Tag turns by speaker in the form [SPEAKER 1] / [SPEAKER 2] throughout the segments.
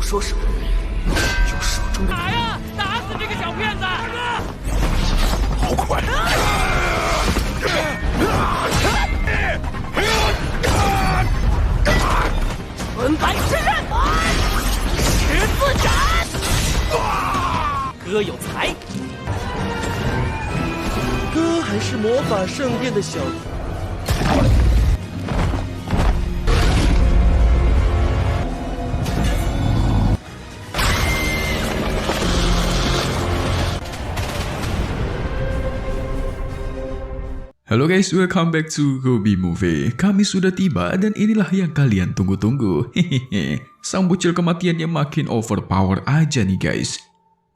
[SPEAKER 1] 说什么，用手中的
[SPEAKER 2] 打呀！打死这个小骗子！
[SPEAKER 1] 好快！
[SPEAKER 2] 纯白之刃，十字斩！哥有才，
[SPEAKER 3] 哥还是魔法圣殿的小。
[SPEAKER 4] Halo guys, welcome back to Hobi Movie. Kami sudah tiba dan inilah yang kalian tunggu-tunggu. Hehehe, sang bocil kematian yang makin overpower aja nih guys.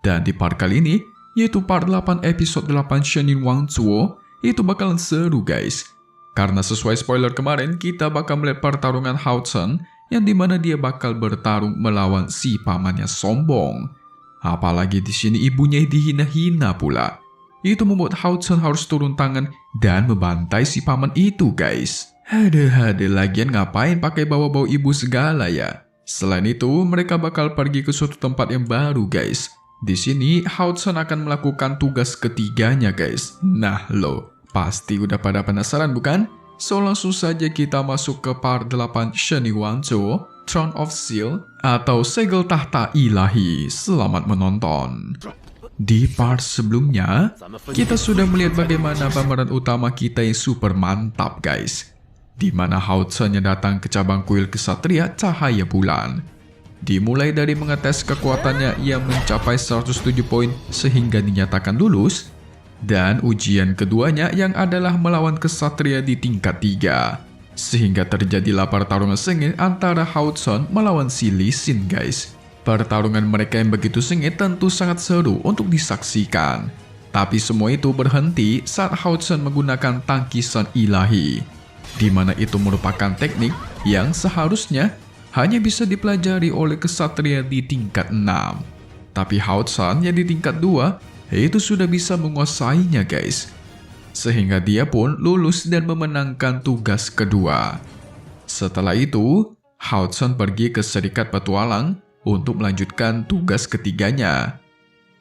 [SPEAKER 4] Dan di part kali ini, yaitu part 8 episode 8 Shenin Wangzuo, itu bakalan seru guys. Karena sesuai spoiler kemarin, kita bakal melihat pertarungan Hao Chen yang dimana dia bakal bertarung melawan si pamannya sombong. Apalagi di sini ibunya dihina-hina pula. Itu membuat Hao Chen harus turun tangan dan membantai si paman itu guys. Ada lagian ngapain pakai bawa-bawa ibu segala ya. Selain itu mereka bakal pergi ke suatu tempat yang baru guys. Di sini Hao Chen akan melakukan tugas ketiganya guys. Nah lo, pasti udah pada penasaran bukan? So langsung saja kita masuk ke part 8 Shenin Wangzuo, Throne of Steel atau Segel Tahta Ilahi. Selamat menonton. Di part sebelumnya, kita sudah melihat bagaimana pemeran utama kita yang super mantap guys. Di mana Hao Chen yang datang ke cabang kuil kesatria Cahaya Bulan. Dimulai dari mengetes kekuatannya yang mencapai 107 poin sehingga dinyatakan lulus. Dan ujian keduanya yang adalah melawan kesatria di tingkat 3. Sehingga terjadilah pertarungan sengit antara Hao Chen melawan si Lee Sin guys. Pertarungan mereka yang begitu sengit tentu sangat seru untuk disaksikan. Tapi semua itu berhenti saat Hao Chen menggunakan tangkisan ilahi. Di mana itu merupakan teknik yang seharusnya hanya bisa dipelajari oleh kesatria di tingkat 6. Tapi Hao Chen yang di tingkat 2 itu sudah bisa menguasainya guys. Sehingga dia pun lulus dan memenangkan tugas kedua. Setelah itu, Hao Chen pergi ke Serikat Petualang untuk melanjutkan tugas ketiganya.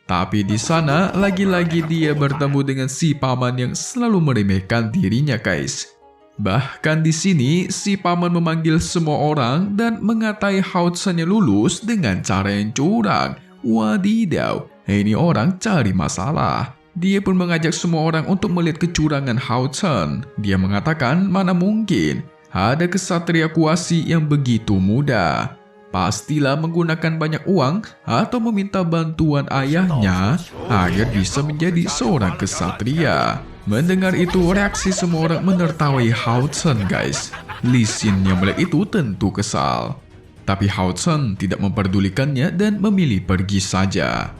[SPEAKER 4] Tapi di sana lagi-lagi dia bertemu dengan si paman yang selalu meremehkan dirinya guys. Bahkan di sini si paman memanggil semua orang dan mengatai Hao Chen yang lulus dengan cara yang curang. Wadidaw, ini orang cari masalah. Dia pun mengajak semua orang untuk melihat kecurangan Hao Chen. Dia mengatakan mana mungkin ada kesatria kuasi yang begitu mudah. Pastilah menggunakan banyak uang atau meminta bantuan ayahnya agar bisa menjadi seorang kesatria. Mendengar itu, reaksi semua orang menertawai Hao Chen guys. Lee Sin yang melihat itu tentu kesal. Tapi Hao Chen tidak memperdulikannya dan memilih pergi saja.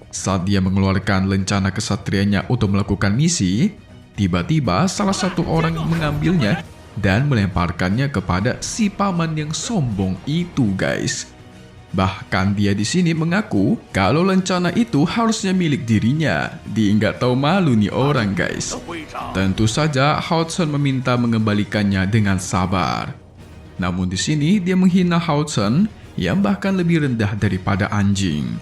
[SPEAKER 4] Saat dia mengeluarkan lencana kesatrianya untuk melakukan misi, tiba-tiba salah satu orang mengambilnya dan melemparkannya kepada si paman yang sombong itu guys. Bahkan dia di sini mengaku kalau lencana itu harusnya milik dirinya. Dia nggak tahu malu nih orang guys. Tentu saja Hao Chen meminta mengembalikannya dengan sabar. Namun di sini dia menghina Hao Chen yang bahkan lebih rendah daripada anjing.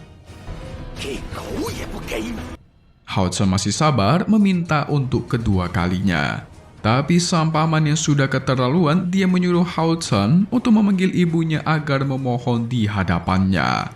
[SPEAKER 4] Hao Chen masih sabar meminta untuk kedua kalinya. Tapi sang paman yang sudah keterlaluan, dia menyuruh Hao Chen untuk memanggil ibunya agar memohon di hadapannya.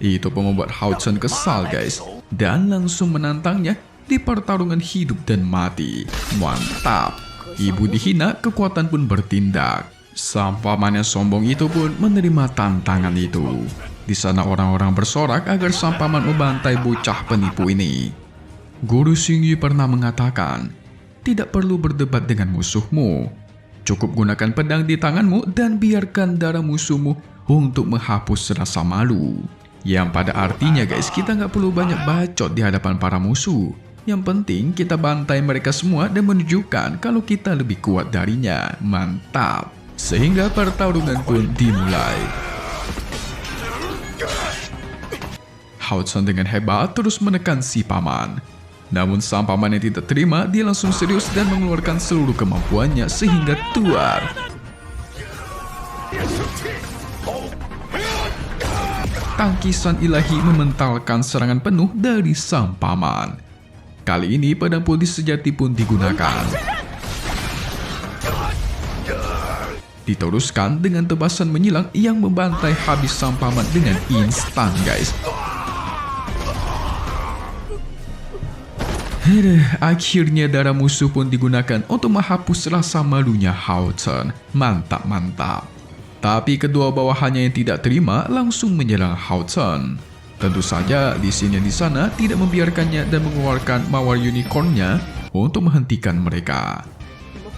[SPEAKER 4] Itu pun membuat Hao Chen kesal guys, dan langsung menantangnya di pertarungan hidup dan mati. Mantap! Ibu dihina, kekuatan pun bertindak. Sang paman yang sombong itu pun menerima tantangan itu. Di sana orang-orang bersorak agar sang paman membantai bocah penipu ini. Guru Xingyu pernah mengatakan, tidak perlu berdebat dengan musuhmu. Cukup gunakan pedang di tanganmu dan biarkan darah musuhmu untuk menghapus rasa malu. Yang pada artinya guys, kita nggak perlu banyak bacot di hadapan para musuh. Yang penting kita bantai mereka semua dan menunjukkan kalau kita lebih kuat darinya. Mantap. Sehingga pertarungan pun dimulai. Hao Chen dengan hebat terus menekan si paman. Namun sang paman yang tidak terima, dia langsung serius dan mengeluarkan seluruh kemampuannya sehingga tuar. angkisan ilahi mementalkan serangan penuh dari sang paman. Kali ini pedang putih sejati pun digunakan. Diteruskan dengan tebasan menyilang yang membantai habis sang paman dengan instan, guys. Akhirnya darah musuh pun digunakan untuk menghapus rasa malunya Hao Chen. Mantap. Tapi kedua bawahannya yang tidak terima langsung menyerang Hao Chen. Tentu saja Lee Sin yang di sana tidak membiarkannya dan mengeluarkan mawar unicornnya untuk menghentikan mereka.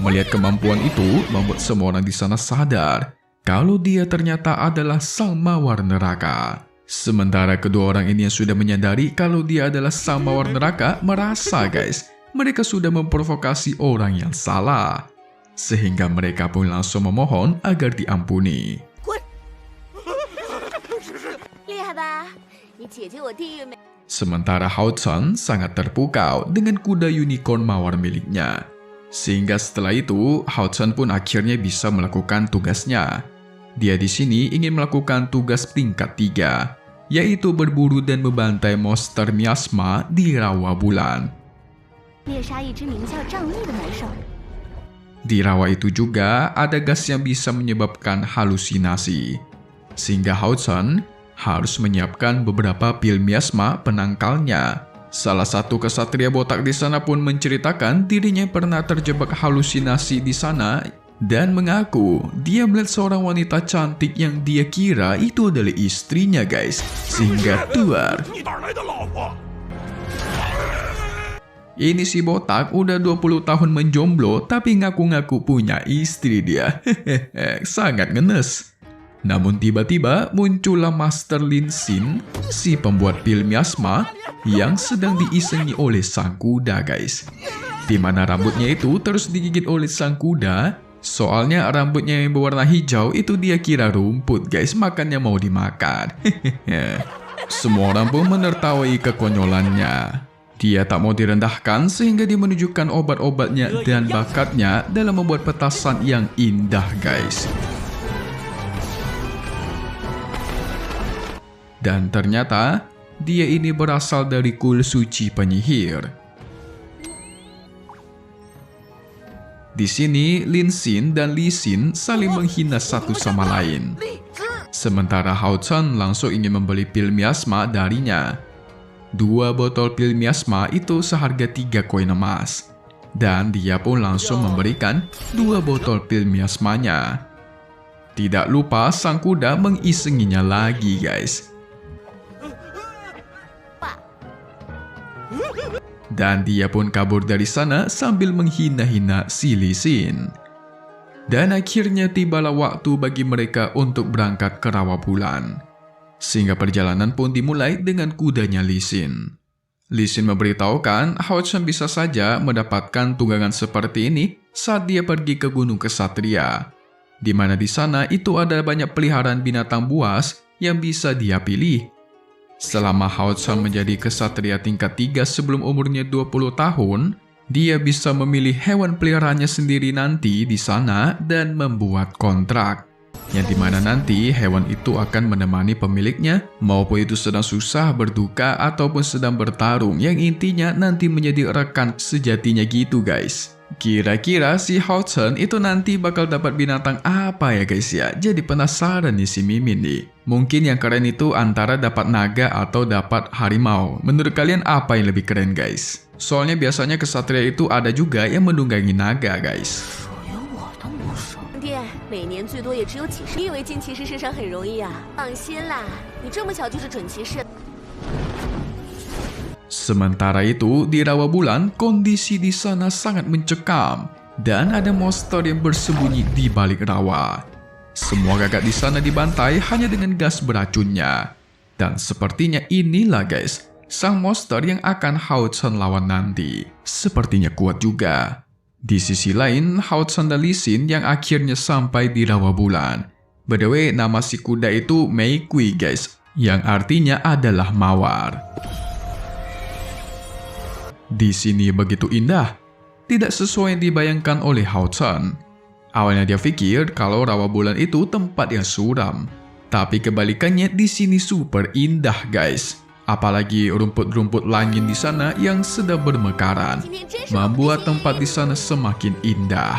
[SPEAKER 4] Melihat kemampuan itu membuat semua orang di sana sadar kalau dia ternyata adalah sang mawar neraka. Sementara kedua orang ini yang sudah menyadari kalau dia adalah sang mawar neraka merasa, guys, mereka sudah memprovokasi orang yang salah. Sehingga mereka pun langsung memohon agar diampuni. Sementara Hao Chen sangat terpukau dengan kuda unicorn mawar miliknya. Sehingga setelah itu, Hao Chen pun akhirnya bisa melakukan tugasnya. Dia di sini ingin melakukan tugas tingkat 3, yaitu berburu dan membantai monster miasma di rawa bulan. Di rawa itu juga ada gas yang bisa menyebabkan halusinasi. Sehingga Hao Chen harus menyiapkan beberapa pil miasma penangkalnya. Salah satu kesatria botak di sana pun menceritakan dirinya pernah terjebak halusinasi di sana dan mengaku dia melihat seorang wanita cantik yang dia kira itu adalah istrinya, guys. Sehingga tuar. Ini si botak udah 20 tahun menjomblo tapi ngaku-ngaku punya istri dia. Sangat ngenes. Namun tiba-tiba muncullah Master Lin Sin, si pembuat pil miasma yang sedang diisengi oleh sang kuda, guys. Di mana rambutnya itu terus digigit oleh sang kuda. Soalnya rambutnya yang berwarna hijau itu dia kira rumput, guys, makanya mau dimakan. Semua orang pun menertawai kekonyolannya. Dia tak mau direndahkan sehingga dia menunjukkan obat-obatnya dan bakatnya dalam membuat petasan yang indah, guys. Dan ternyata dia ini berasal dari kuil suci penyihir. Di sini, Lin Sin dan Lee Sin saling menghina satu sama lain. Sementara Hao Chen langsung ingin membeli pil miasma darinya. 2 botol pil miasma itu seharga 3 koin emas. Dan dia pun langsung memberikan 2 botol pil miasmanya. Tidak lupa sang kuda mengisenginya lagi, guys. Dan dia pun kabur dari sana sambil menghina-hina si Lee Sin. Dan akhirnya tibalah waktu bagi mereka untuk berangkat ke rawa bulan. Sehingga perjalanan pun dimulai dengan kudanya Lee Sin. Lee Sin memberitahukan Hao Chen bisa saja mendapatkan tunggangan seperti ini saat dia pergi ke Gunung Kesatria. Di mana di sana itu ada banyak peliharaan binatang buas yang bisa dia pilih. Selama Hao Chen menjadi kesatria tingkat 3 sebelum umurnya 20 tahun, dia bisa memilih hewan peliharaannya sendiri nanti di sana dan membuat kontrak. Yang dimana nanti hewan itu akan menemani pemiliknya, maupun itu sedang susah, berduka, ataupun sedang bertarung, yang intinya nanti menjadi rekan sejatinya gitu, guys. Kira-kira si Hao Chen itu nanti bakal dapat binatang apa ya, guys ya? Jadi penasaran nih si Mimin nih. Mungkin yang keren itu antara dapat naga atau dapat harimau. Menurut kalian apa yang lebih keren, guys? Soalnya biasanya kesatria itu ada juga yang menunggangi naga, guys. Sementara itu, di rawa bulan, kondisi di sana sangat mencekam dan ada monster yang bersembunyi di balik rawa. Semua gagak di sana dibantai hanya dengan gas beracunnya. Dan sepertinya inilah, guys, sang monster yang akan Hao Chen lawan nanti. Sepertinya kuat juga. Di sisi lain, Hao Chen dan Lee Sin yang akhirnya sampai di rawa bulan. By the way, nama si kuda itu Mei Kui, guys, yang artinya adalah mawar. Di sini begitu indah, tidak sesuai yang dibayangkan oleh Hao Chen. Awalnya dia pikir kalau rawa bulan itu tempat yang suram. Tapi kebalikannya di sini super indah guys. Apalagi rumput-rumput langit di sana yang sedang bermekaran, membuat tempat di sana semakin indah.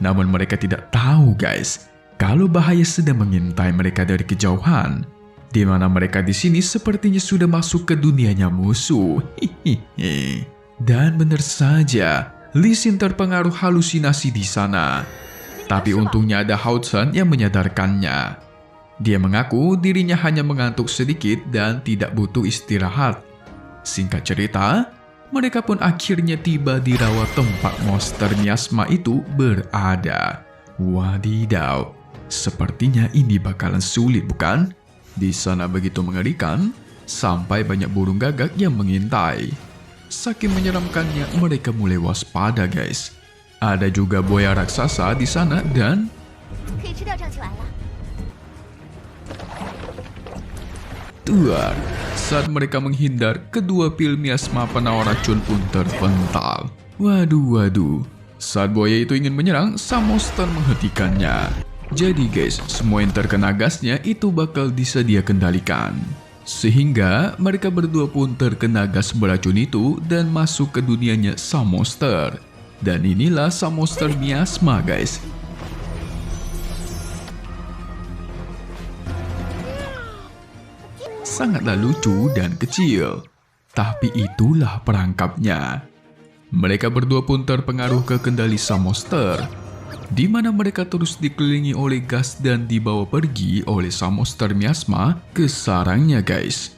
[SPEAKER 4] Namun mereka tidak tahu guys, kalau bahaya sedang mengintai mereka dari kejauhan, di mana mereka di sini sepertinya sudah masuk ke dunianya musuh. Dan benar saja, Lee Sin terpengaruh halusinasi di sana. Tapi untungnya ada Hao Zhen yang menyadarkannya. Dia mengaku dirinya hanya mengantuk sedikit dan tidak butuh istirahat. Singkat cerita, mereka pun akhirnya tiba di rawa tempat monster miasma itu berada. Wadidaw, sepertinya ini bakalan sulit bukan? Di sana begitu mengerikan, sampai banyak burung gagak yang mengintai. Saking menyeramkannya, mereka mulai waspada guys. Ada juga buaya raksasa di sana dan tuar. Saat mereka menghindar, kedua pil miasma penawar racun pun terpental. Waduh. Saat buaya itu ingin menyerang, sang monster menghentikannya. Jadi guys, semua yang terkena gasnya itu bakal bisa dia kendalikan. Sehingga mereka berdua pun terkena gas beracun itu dan masuk ke dunianya sang monster. Dan inilah sang monster miasma guys. Sangatlah lucu dan kecil. Tapi itulah perangkapnya. Mereka berdua pun terpengaruh ke kendali sang monster, di mana mereka terus dikelilingi oleh gas dan dibawa pergi oleh sang monster miasma ke sarangnya guys.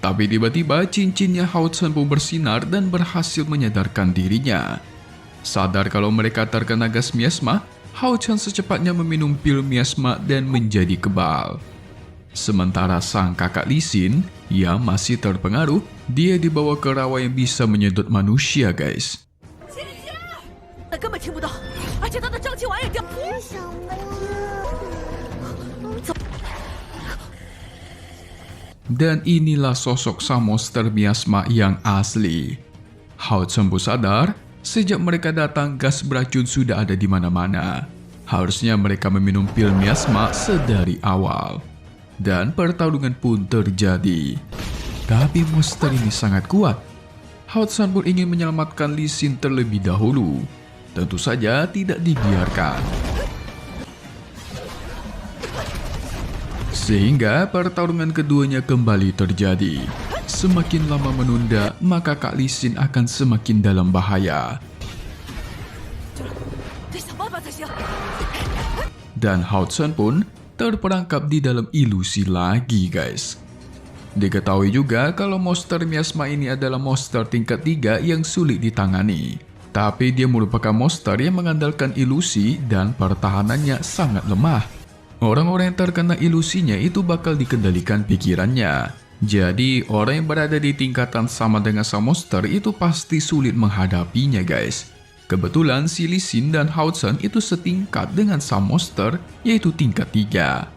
[SPEAKER 4] Tapi tiba-tiba cincinnya Hao Zhen pun bersinar dan berhasil menyadarkan dirinya. Sadar kalau mereka terkena gas miasma, Hao Zhen secepatnya meminum pil miasma dan menjadi kebal. Sementara sang kakak Lee Sin yang masih terpengaruh, dia dibawa ke rawa yang bisa menyedot manusia guys. Dan inilah sosok sang monster miasma yang asli. Hao Zhen pun sadar, sejak mereka datang gas beracun sudah ada di mana-mana. Harusnya mereka meminum pil miasma sedari awal. Dan pertarungan pun terjadi. Tapi monster ini sangat kuat. Hao Zhen pun ingin menyelamatkan Lee Sin terlebih dahulu. Tentu saja tidak dibiarkan. Sehingga pertarungan keduanya kembali terjadi. Semakin lama menunda, maka Kak Lee Sin akan semakin dalam bahaya. Dan Hao Zhen pun terperangkap di dalam ilusi lagi guys. Diketahui juga kalau monster miasma ini adalah monster tingkat 3 yang sulit ditangani. Tapi dia merupakan monster yang mengandalkan ilusi dan pertahanannya sangat lemah. Orang-orang yang terkena ilusinya itu bakal dikendalikan pikirannya. Jadi orang yang berada di tingkatan sama dengan sang monster itu pasti sulit menghadapinya guys. Kebetulan si Lee Sin dan Hao Zhen itu setingkat dengan sang monster, yaitu tingkat 3.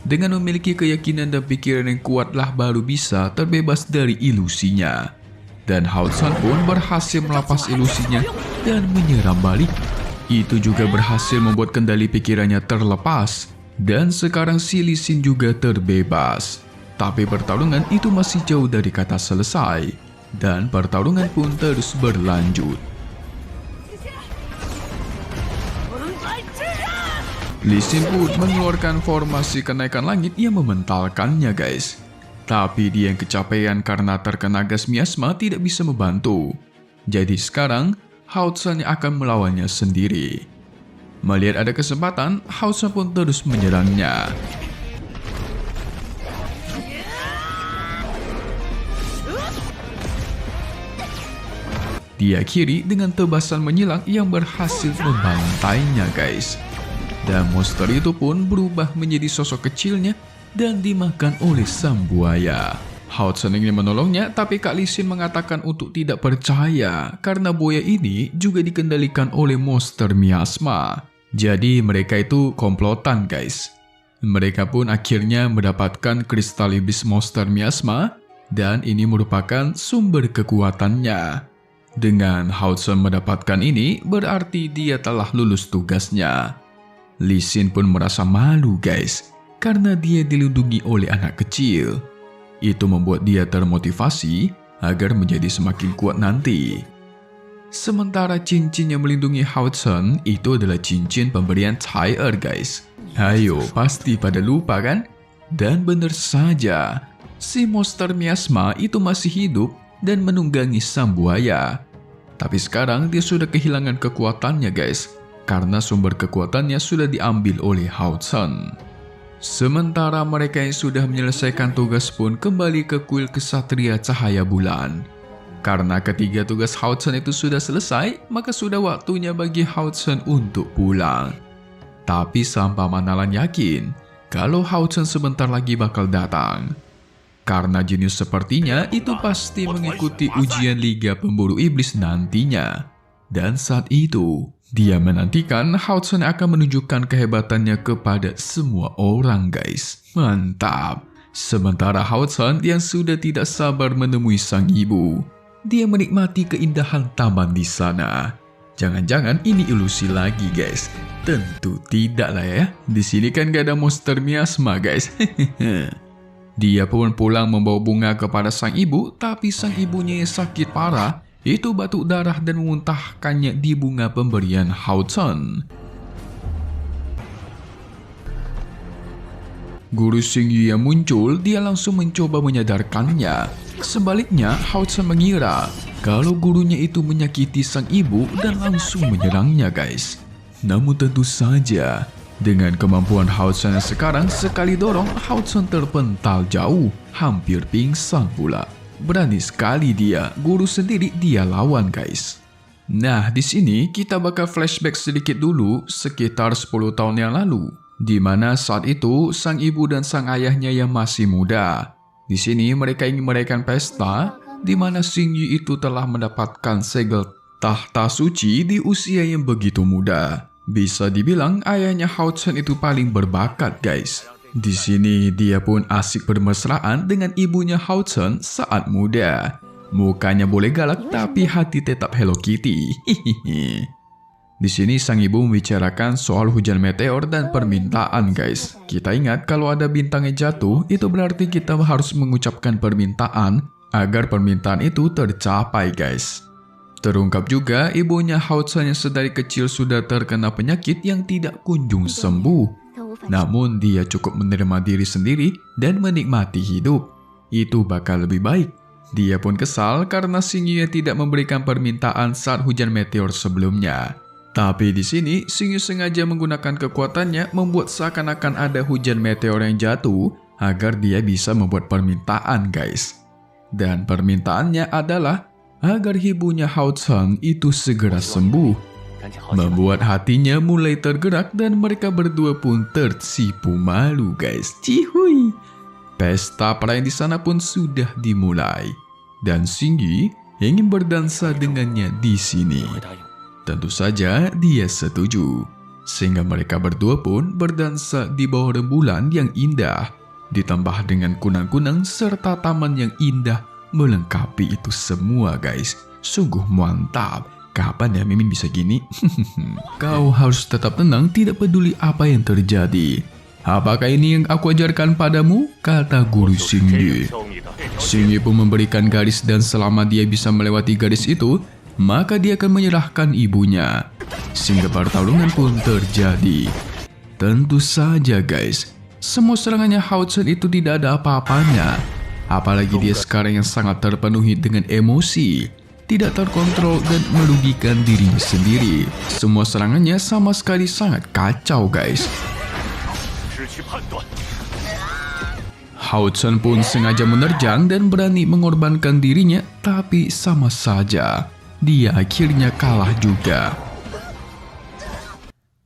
[SPEAKER 4] Dengan memiliki keyakinan dan pikiran yang kuatlah baru bisa terbebas dari ilusinya. Dan Hao Zhen pun berhasil melepas ilusinya dan menyerang balik. Itu juga berhasil membuat kendali pikirannya terlepas. Dan sekarang si Lee Sin juga terbebas. Tapi pertarungan itu masih jauh dari kata selesai. Dan pertarungan pun terus berlanjut. Lee Sin pun mengeluarkan formasi kenaikan langit yang mementalkannya guys. Tapi dia yang kecapean karena terkena gas miasma tidak bisa membantu. Jadi sekarang Hao Zhen akan melawannya sendiri. Melihat ada kesempatan, Hao Zhen pun terus menyerangnya. Diakhiri dengan tebasan menyilang yang berhasil membantainya guys. Dan monster itu pun berubah menjadi sosok kecilnya dan dimakan oleh sang buaya. Hao Zhen ingin menolongnya, tapi Kak Lee Sin mengatakan untuk tidak percaya karena buaya ini juga dikendalikan oleh monster miasma. Jadi mereka itu komplotan guys. Mereka pun akhirnya mendapatkan kristal iblis monster miasma dan ini merupakan sumber kekuatannya. Dengan Hao Zhen mendapatkan ini, berarti dia telah lulus tugasnya. Lee Sin pun merasa malu guys, karena dia dilindungi oleh anak kecil. Itu membuat dia termotivasi agar menjadi semakin kuat nanti. Sementara cincin yang melindungi Hao Zhen itu adalah cincin pemberian Cai Er guys. Ayo, pasti pada lupa kan? Dan benar saja, si monster miasma itu masih hidup dan menunggangi sang buaya. Tapi sekarang dia sudah kehilangan kekuatannya guys, karena sumber kekuatannya sudah diambil oleh Hao Zhen. Sementara mereka yang sudah menyelesaikan tugas pun kembali ke kuil kesatria cahaya bulan. Karena ketiga tugas Hao Zhen itu sudah selesai, maka sudah waktunya bagi Hao Zhen untuk pulang. Tapi sang Pamanalan yakin kalau Hao Zhen sebentar lagi bakal datang. Karena jenius sepertinya itu pasti mengikuti ujian Liga Pemburu Iblis nantinya. Dan saat itu, dia menantikan Hao Zhen akan menunjukkan kehebatannya kepada semua orang guys. Mantap! Sementara Hao Zhen yang sudah tidak sabar menemui sang ibu. Dia menikmati keindahan taman di sana. Jangan-jangan ini ilusi lagi guys. Tentu tidak lah ya. Di sini kan gak ada monster miasma guys. Dia pun pulang membawa bunga kepada sang ibu, tapi sang ibunya yang sakit parah itu batuk darah dan memuntahkannya di bunga pemberian Hao Zhen. Guru Xingyu yang muncul, dia langsung mencoba menyadarkannya. Sebaliknya, Hao Zhen mengira kalau gurunya itu menyakiti sang ibu dan langsung menyerangnya guys. Namun tentu saja, dengan kemampuan Hao Zhen sekarang, sekali dorong Hao Zhen terpental jauh, hampir pingsan pula. Berani sekali dia, guru sendiri dia lawan guys. Nah, di sini kita bakal flashback sedikit dulu, sekitar 10 tahun yang lalu, di mana saat itu sang ibu dan sang ayahnya yang masih muda. Di sini mereka ingin merayakan pesta, di mana Xingyu itu telah mendapatkan segel tahta suci di usia yang begitu muda. Bisa dibilang ayahnya Hao Zhen itu paling berbakat guys. Di sini dia pun asik bermesraan dengan ibunya Hao Zhen saat muda. Mukanya boleh galak tapi hati tetap Hello Kitty. Di sini sang ibu membicarakan soal hujan meteor dan permintaan guys. Kita ingat kalau ada bintang yang jatuh, itu berarti kita harus mengucapkan permintaan agar permintaan itu tercapai guys. Terungkap juga ibunya Hao Zhen yang sedari kecil sudah terkena penyakit yang tidak kunjung sembuh. Namun dia cukup menerima diri sendiri dan menikmati hidup. Itu bakal lebih baik. Dia pun kesal karena Xingyu tidak memberikan permintaan saat hujan meteor sebelumnya. Tapi di sini Xingyu sengaja menggunakan kekuatannya membuat seakan-akan ada hujan meteor yang jatuh agar dia bisa membuat permintaan guys. Dan permintaannya adalah agar ibunya Hao Zhen itu segera sembuh. Membuat hatinya mulai tergerak dan mereka berdua pun tersipu malu guys. Cihui. Pesta perayaan di sana pun sudah dimulai dan Xingyu ingin berdansa dengannya di sini. Tentu saja dia setuju. Sehingga mereka berdua pun berdansa di bawah rembulan yang indah, ditambah dengan kunang-kunang serta taman yang indah melengkapi itu semua guys. Sungguh mantap. Kapan ya Mimin bisa gini? Kau harus tetap tenang, tidak peduli apa yang terjadi. Apakah ini yang aku ajarkan padamu? Kata guru Xingyu. Xingyu pun memberikan garis dan selama dia bisa melewati garis itu, maka dia akan menyerahkan ibunya. Sehingga pertarungan pun terjadi. Tentu saja guys, semua serangannya Hao Zhen itu tidak ada apa-apanya. Apalagi dia sekarang yang sangat terpenuhi dengan emosi. Tidak terkontrol dan merugikan dirinya sendiri. Semua serangannya sama sekali sangat kacau guys. Hao Zhen pun sengaja menerjang dan berani mengorbankan dirinya, tapi sama saja dia akhirnya kalah juga.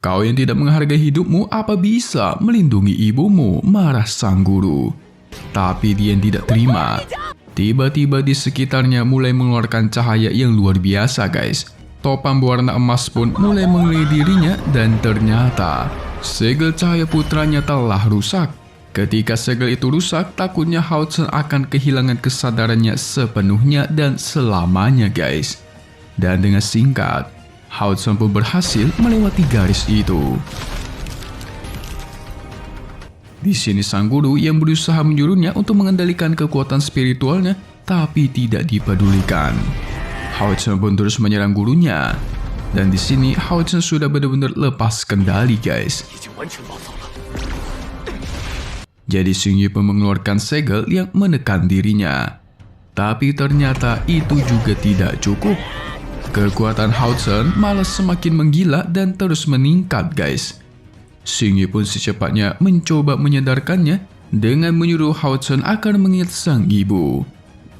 [SPEAKER 4] Kau yang tidak menghargai hidupmu, apa bisa melindungi ibumu? Marah sang guru. Tapi dia yang tidak terima. Tiba-tiba di sekitarnya mulai mengeluarkan cahaya yang luar biasa guys. Topeng berwarna emas pun mulai mengelilingi dirinya dan ternyata segel cahaya putranya telah rusak. Ketika segel itu rusak, takutnya Hao Chen akan kehilangan kesadarannya sepenuhnya dan selamanya guys. Dan dengan singkat, Hao Chen pun berhasil melewati garis itu. Di sini sang guru yang berusaha menyuruhnya untuk mengendalikan kekuatan spiritualnya, tapi tidak dipedulikan. Hao Chen pun terus menyerang gurunya. Dan di sini Hao Chen sudah benar-benar lepas kendali guys.
[SPEAKER 2] 已经完全暴走了。
[SPEAKER 4] Jadi Xing Yu pun mengeluarkan segel yang menekan dirinya. Tapi ternyata itu juga tidak cukup. Kekuatan Hao Chen malah semakin menggila dan terus meningkat guys. Xing Yu pun secepatnya mencoba menyadarkannya dengan menyuruh Hao Chen akan mengingat sang ibu.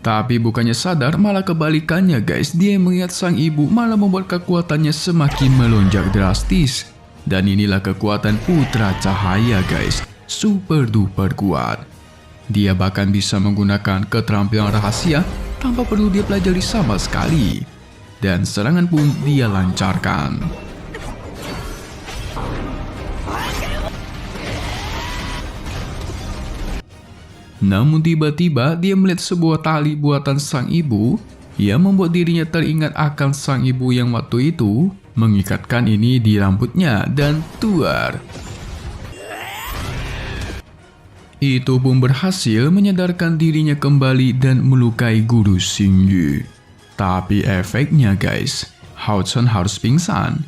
[SPEAKER 4] Tapi bukannya sadar, malah kebalikannya guys. Dia yang mengingat sang ibu malah membuat kekuatannya semakin melonjak drastis. Dan inilah kekuatan Putra Cahaya guys. Super duper kuat. Dia bahkan bisa menggunakan keterampilan rahasia tanpa perlu dia pelajari sama sekali. Dan serangan pun dia lancarkan. Namun tiba-tiba dia melihat sebuah tali buatan sang ibu yang membuat dirinya teringat akan sang ibu yang waktu itu mengikatkan ini di rambutnya dan tuar. Itu pun berhasil menyadarkan dirinya kembali dan melukai guru Xing Yu. Tapi efeknya guys, Hao Chen harus pingsan.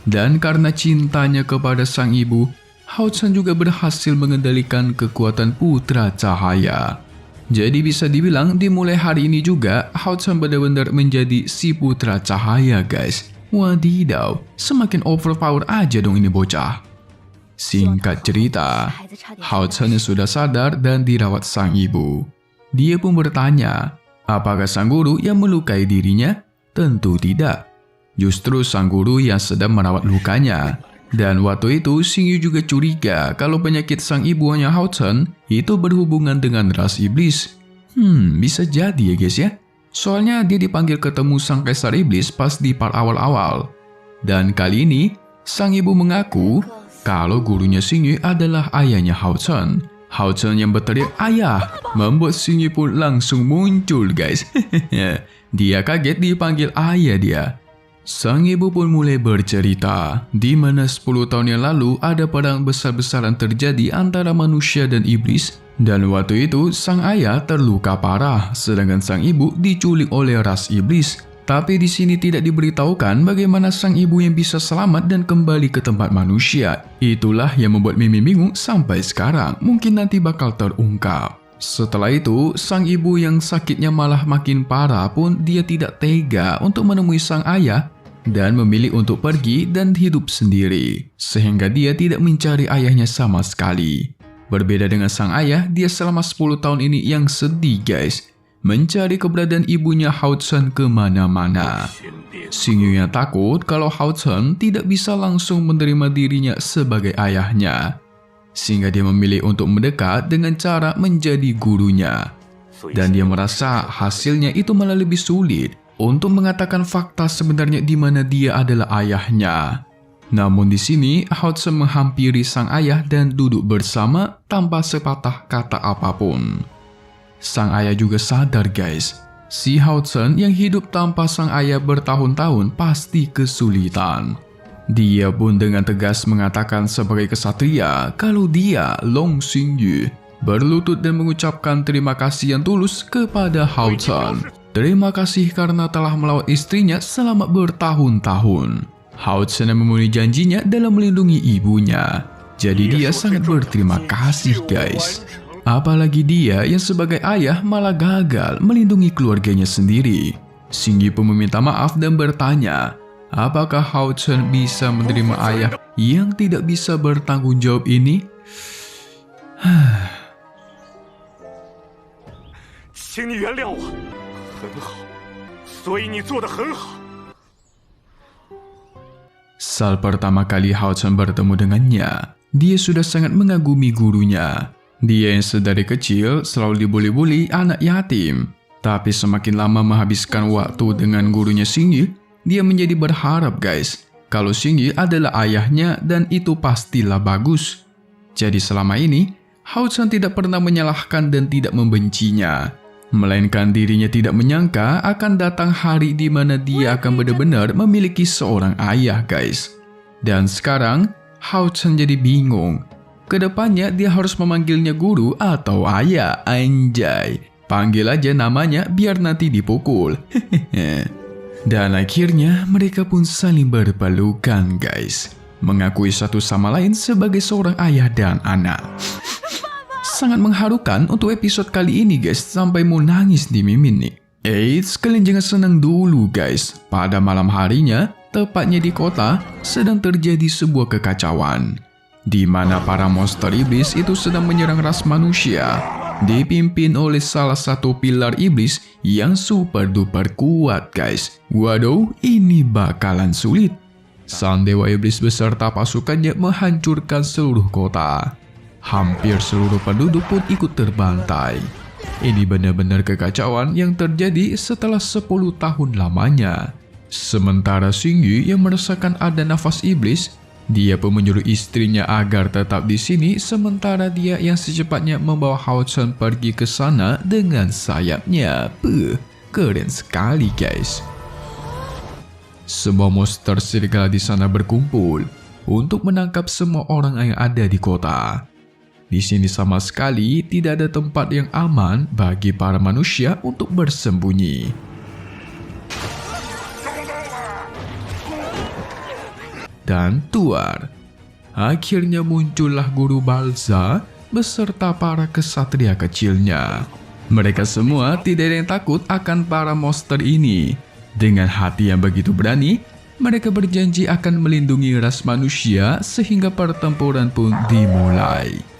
[SPEAKER 4] Dan karena cintanya kepada sang ibu, Hao Chen juga berhasil mengendalikan kekuatan Putra Cahaya. Jadi bisa dibilang dimulai hari ini juga Hao Chen benar-benar menjadi si Putra Cahaya guys. Wadidaw, semakin overpower aja dong ini bocah. Singkat cerita, Hao Chen sudah sadar dan dirawat sang ibu. Dia pun bertanya, apakah sang guru yang melukai dirinya? Tentu tidak. Justru sang guru yang sedang merawat lukanya. Dan waktu itu, Xing Yu juga curiga kalau penyakit sang ibu hanya Hao Chen itu berhubungan dengan ras iblis. Bisa jadi ya guys ya. Soalnya dia dipanggil ketemu sang kaisar iblis pas di part awal-awal. Dan kali ini, sang ibu mengaku kalau gurunya Xing Yu adalah ayahnya Hao Chen. Hao Chen yang berteriak ayah membuat Xing Yu pun langsung muncul guys. Dia kaget dipanggil ayah dia. Sang ibu pun mulai bercerita di mana 10 tahun yang lalu ada perang besar-besaran terjadi antara manusia dan iblis. Dan waktu itu sang ayah terluka parah sedangkan sang ibu diculik oleh ras iblis. Tapi di sini tidak diberitahukan bagaimana sang ibu yang bisa selamat dan kembali ke tempat manusia. Itulah yang membuat Mimin bingung sampai sekarang. Mungkin nanti bakal terungkap. Setelah itu, sang ibu yang sakitnya malah makin parah pun dia tidak tega untuk menemui sang ayah dan memilih untuk pergi dan hidup sendiri. Sehingga dia tidak mencari ayahnya sama sekali. Berbeda dengan sang ayah, dia selama 10 tahun ini yang sedih guys. Mencari keberadaan ibunya Hao Chen kemana-mana. Xing Yu yang takut kalau Hao Chen tidak bisa langsung menerima dirinya sebagai ayahnya. Sehingga dia memilih untuk mendekat dengan cara menjadi gurunya. Dan dia merasa hasilnya itu malah lebih sulit untuk mengatakan fakta sebenarnya di mana dia adalah ayahnya. Namun di sini Hao Chen menghampiri sang ayah dan duduk bersama tanpa sepatah kata apapun. Sang ayah juga sadar guys, si Hao Chen yang hidup tanpa sang ayah bertahun-tahun pasti kesulitan. Dia pun dengan tegas mengatakan sebagai kesatria kalau dia, Long Xing Yu, berlutut dan mengucapkan terima kasih yang tulus kepada Hao Chen. Terima kasih karena telah melawat istrinya selama bertahun-tahun. Hao Chen memenuhi janjinya dalam melindungi ibunya. Jadi dia sangat berterima kasih guys. Apalagi dia yang sebagai ayah malah gagal melindungi keluarganya sendiri. Xing Yu pun meminta maaf dan bertanya, apakah Hao Chen bisa menerima ayah yang tidak bisa bertanggung jawab ini?
[SPEAKER 2] Xing Yu原谅我，很好，所以你做得很好。
[SPEAKER 4] Saat pertama kali Hao Chen bertemu dengannya, dia sudah sangat mengagumi gurunya. Dia yang sedari kecil selalu dibuli-buli anak yatim. Tapi semakin lama menghabiskan waktu dengan gurunya Xing Yu, dia menjadi berharap guys, kalau Xing Yu adalah ayahnya dan itu pastilah bagus. Jadi selama ini, Hao Chen tidak pernah menyalahkan dan tidak membencinya. Melainkan dirinya tidak menyangka akan datang hari di mana dia akan benar-benar memiliki seorang ayah, guys. Dan sekarang, Hao Chen jadi bingung. Kedepannya dia harus memanggilnya guru atau ayah, anjay. Panggil aja namanya biar nanti dipukul. Dan akhirnya mereka pun saling berpelukan, guys. Mengakui satu sama lain sebagai seorang ayah dan anak. Sangat mengharukan untuk episode kali ini, guys. Sampai mau nangis di mimin nih. Eits, kalian jangan senang dulu, guys. Pada malam harinya, tepatnya di kota, sedang terjadi sebuah kekacauan. Di mana para monster iblis itu sedang menyerang ras manusia, dipimpin oleh salah satu pilar iblis yang super duper kuat, guys. Waduh, ini bakalan sulit. Sang dewa iblis beserta pasukannya menghancurkan seluruh kota. Hampir seluruh penduduk pun ikut terbantai. Ini benar-benar kekacauan yang terjadi setelah 10 tahun lamanya. Sementara Xingyu yang merasakan ada nafas iblis, dia pun menyuruh istrinya agar tetap di sini, sementara dia yang secepatnya membawa Hao Chen pergi ke sana dengan sayapnya. Keren sekali, guys. Semua monster serigala di sana berkumpul untuk menangkap semua orang yang ada di kota. Di sini sama sekali tidak ada tempat yang aman bagi para manusia untuk bersembunyi. Dan tuar. Akhirnya muncullah Guru Balza beserta para kesatria kecilnya. Mereka semua tidak ada yang takut akan para monster ini. Dengan hati yang begitu berani, mereka berjanji akan melindungi ras manusia sehingga pertempuran pun dimulai.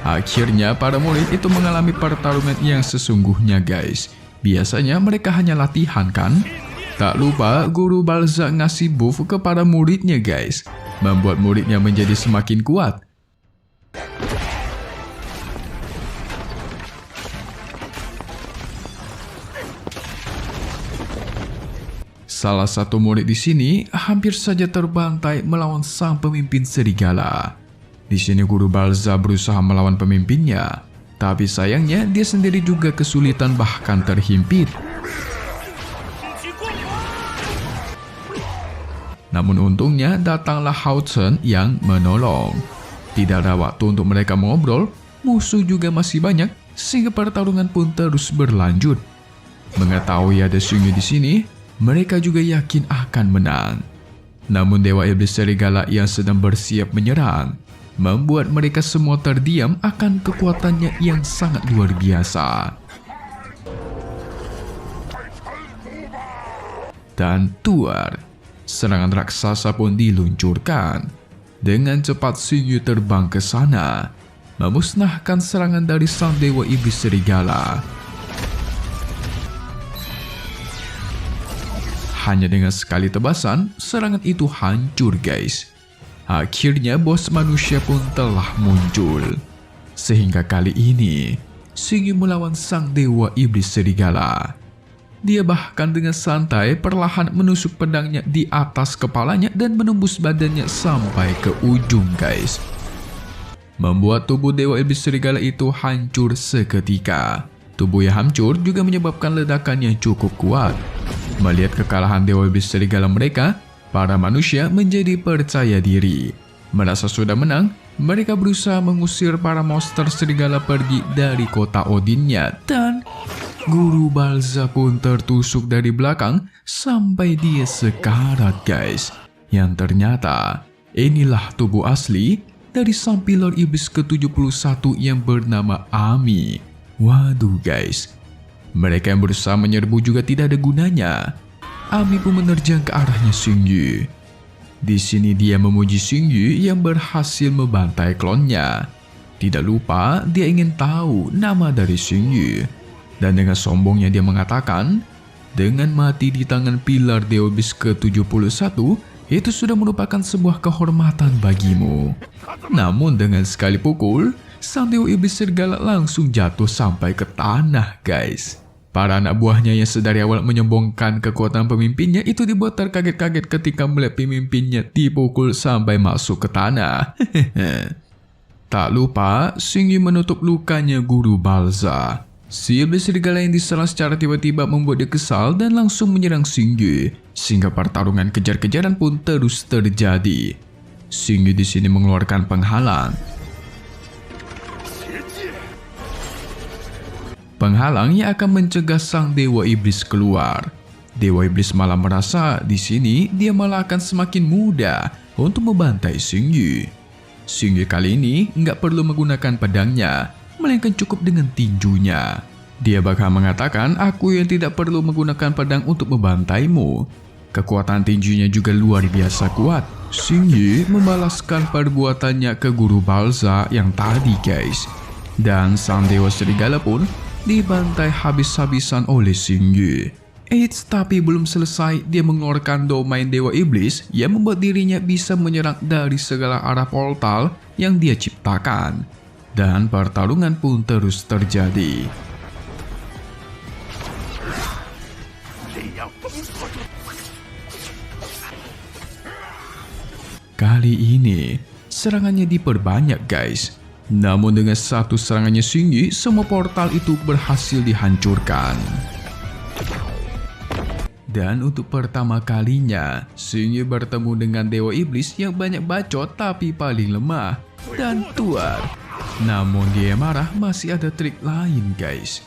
[SPEAKER 4] Akhirnya para murid itu mengalami pertarungan yang sesungguhnya, guys. Biasanya mereka hanya latihan, kan? Tak lupa Guru Balza ngasih buff kepada muridnya, guys. Membuat muridnya menjadi semakin kuat. Salah satu murid di sini hampir saja terbantai melawan sang pemimpin serigala. Di sini Guru Balza berusaha melawan pemimpinnya, tapi sayangnya dia sendiri juga kesulitan bahkan terhimpit. Namun untungnya datanglah Hao Chen yang menolong. Tidak ada waktu untuk mereka mengobrol, musuh juga masih banyak sehingga pertarungan pun terus berlanjut. Mengetahui ada Xingyu di sini, mereka juga yakin akan menang. Namun Dewa Iblis Serigala yang sedang bersiap menyerang membuat mereka semua terdiam akan kekuatannya yang sangat luar biasa. Dan tuar, serangan raksasa pun diluncurkan. Dengan cepat Xingyu terbang ke sana, memusnahkan serangan dari sang Dewa Iblis Serigala. Hanya dengan sekali tebasan, serangan itu hancur, guys. Akhirnya bos manusia pun telah muncul. Sehingga kali ini, Xingyu melawan sang Dewa Iblis Serigala. Dia bahkan dengan santai perlahan menusuk pedangnya di atas kepalanya dan menembus badannya sampai ke ujung, guys. Membuat tubuh Dewa Iblis Serigala itu hancur seketika. Tubuh yang hancur juga menyebabkan ledakan yang cukup kuat. Melihat kekalahan Dewa Iblis Serigala mereka, para manusia menjadi percaya diri. Merasa sudah menang, mereka berusaha mengusir para monster serigala pergi dari kota Odinnya. Dan Guru Balza pun tertusuk dari belakang sampai dia sekarat, guys. Yang ternyata inilah tubuh asli dari sang pilar iblis ke-71 yang bernama Ami. Waduh, guys. Mereka yang berusaha menyerbu juga tidak ada gunanya. Ami pun menerjang ke arahnya Xingyu. Di sini dia memuji Xingyu yang berhasil membantai klonnya. Tidak lupa dia ingin tahu nama dari Xingyu. Dan dengan sombongnya dia mengatakan, dengan mati di tangan pilar Dewa Iblis ke-71, itu sudah merupakan sebuah kehormatan bagimu. Namun dengan sekali pukul, sang Dewa Iblis Serigala langsung jatuh sampai ke tanah, guys. Para anak buahnya yang sedari awal menyombongkan kekuatan pemimpinnya itu dibuat terkaget-kaget ketika melihat pemimpinnya dipukul sampai masuk ke tanah. Tak lupa, Xingyu menutup lukanya Guru Balza. Si iblis serigala yang diserang secara tiba-tiba membuat dia kesal dan langsung menyerang Xingyu, sehingga pertarungan kejar-kejaran pun terus terjadi. Xingyu di sini mengeluarkan penghalang. Penghalang yang akan mencegah sang dewa iblis keluar. Dewa iblis malah merasa di sini dia malah akan semakin mudah untuk membantai Xingyu. Xingyu kali ini nggak perlu menggunakan pedangnya, melainkan cukup dengan tinjunya. Dia bakal mengatakan, aku yang tidak perlu menggunakan pedang untuk membantaimu. Kekuatan tinjunya juga luar biasa kuat. Xingyu membalaskan perbuatannya ke Guru Balza yang tadi guys. Dan sang dewa serigala pun dibantai habis-habisan oleh Xingyu. Eits, tapi belum selesai, dia mengeluarkan domain dewa iblis yang membuat dirinya bisa menyerang dari segala arah portal yang dia ciptakan. Dan pertarungan pun terus terjadi. Kali ini, serangannya diperbanyak guys. Namun dengan satu serangannya Xingyu, semua portal itu berhasil dihancurkan. Dan untuk pertama kalinya, Xingyu bertemu dengan dewa iblis yang banyak bacot tapi paling lemah dan tuar. Namun dia marah, masih ada trik lain guys.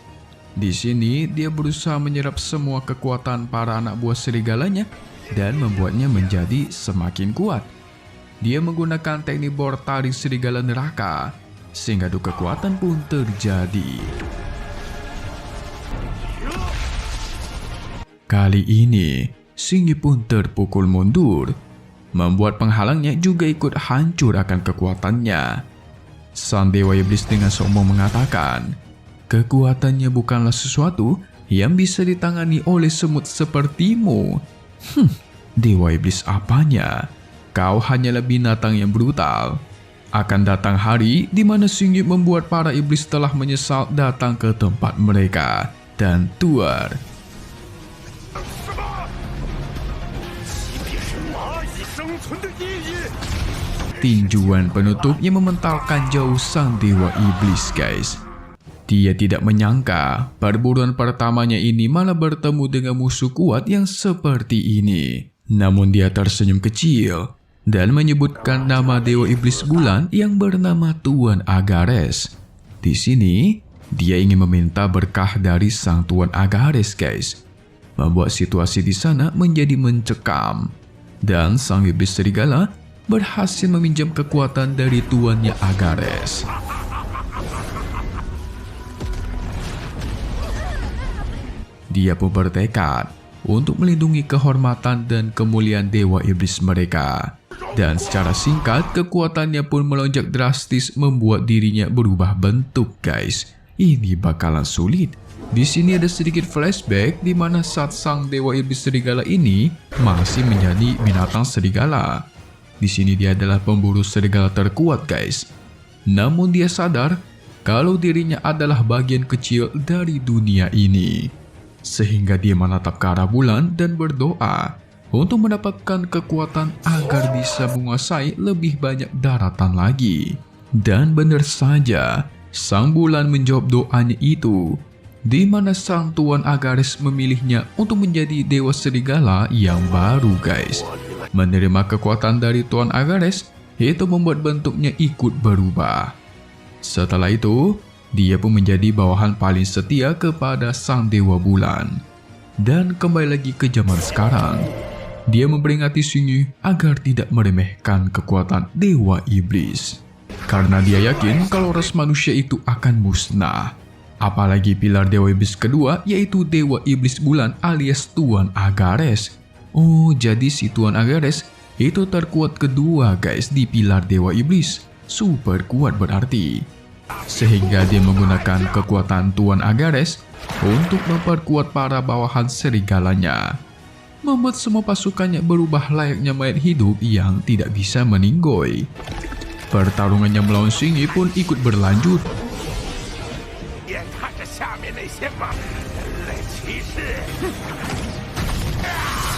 [SPEAKER 4] Di sini dia berusaha menyerap semua kekuatan para anak buah serigalanya dan membuatnya menjadi semakin kuat. Dia menggunakan teknik bortaring serigala neraka sehingga adu kekuatan pun terjadi. Kali ini, Xingyu pun terpukul mundur, membuat penghalangnya juga ikut hancur akan kekuatannya. Sang dewa iblis dengan sombong mengatakan, kekuatannya bukanlah sesuatu yang bisa ditangani oleh semut sepertimu. Dewa iblis apanya? Kau hanyalah binatang yang brutal. Akan datang hari di mana Xingyu membuat para iblis telah menyesal datang ke tempat mereka dan tuar. Tinjuan penutup yang mementalkan jauh sang dewa iblis guys. Dia tidak menyangka perburuan pertamanya ini malah bertemu dengan musuh kuat yang seperti ini. Namun dia tersenyum kecil dan menyebutkan nama dewa iblis bulan yang bernama Tuan Agares. Di sini, dia ingin meminta berkah dari sang Tuan Agares guys, membuat situasi di sana menjadi mencekam. Dan sang iblis serigala berhasil meminjam kekuatan dari tuannya Agares. Dia pun bertekad untuk melindungi kehormatan dan kemuliaan dewa iblis mereka. Dan secara singkat, kekuatannya pun melonjak drastis membuat dirinya berubah bentuk guys. Ini bakalan sulit. Di sini ada sedikit flashback di mana saat sang dewa iblis serigala ini masih menjadi binatang serigala. Di sini dia adalah pemburu serigala terkuat guys. Namun dia sadar kalau dirinya adalah bagian kecil dari dunia ini. Sehingga dia menatap ke arah bulan dan berdoa untuk mendapatkan kekuatan agar bisa menguasai lebih banyak daratan lagi. Dan benar saja, sang bulan menjawab doanya itu, di mana sang Tuan Agares memilihnya untuk menjadi dewa serigala yang baru guys. Menerima kekuatan dari Tuan Agares, itu membuat bentuknya ikut berubah. Setelah itu, dia pun menjadi bawahan paling setia kepada sang dewa bulan. Dan kembali lagi ke zaman sekarang, dia memperingati Xingyu agar tidak meremehkan kekuatan dewa iblis. Karena dia yakin kalau ras manusia itu akan musnah. Apalagi pilar dewa iblis kedua yaitu dewa iblis bulan alias Tuan Agares. Oh, jadi si Tuan Agares itu terkuat kedua guys di pilar dewa iblis. Super kuat berarti. Sehingga dia menggunakan kekuatan Tuan Agares untuk memperkuat para bawahan serigalanya. Membuat semua pasukannya berubah layaknya mayat hidup yang tidak bisa meninggoy. Pertarungannya melawan Xingyu pun ikut berlanjut.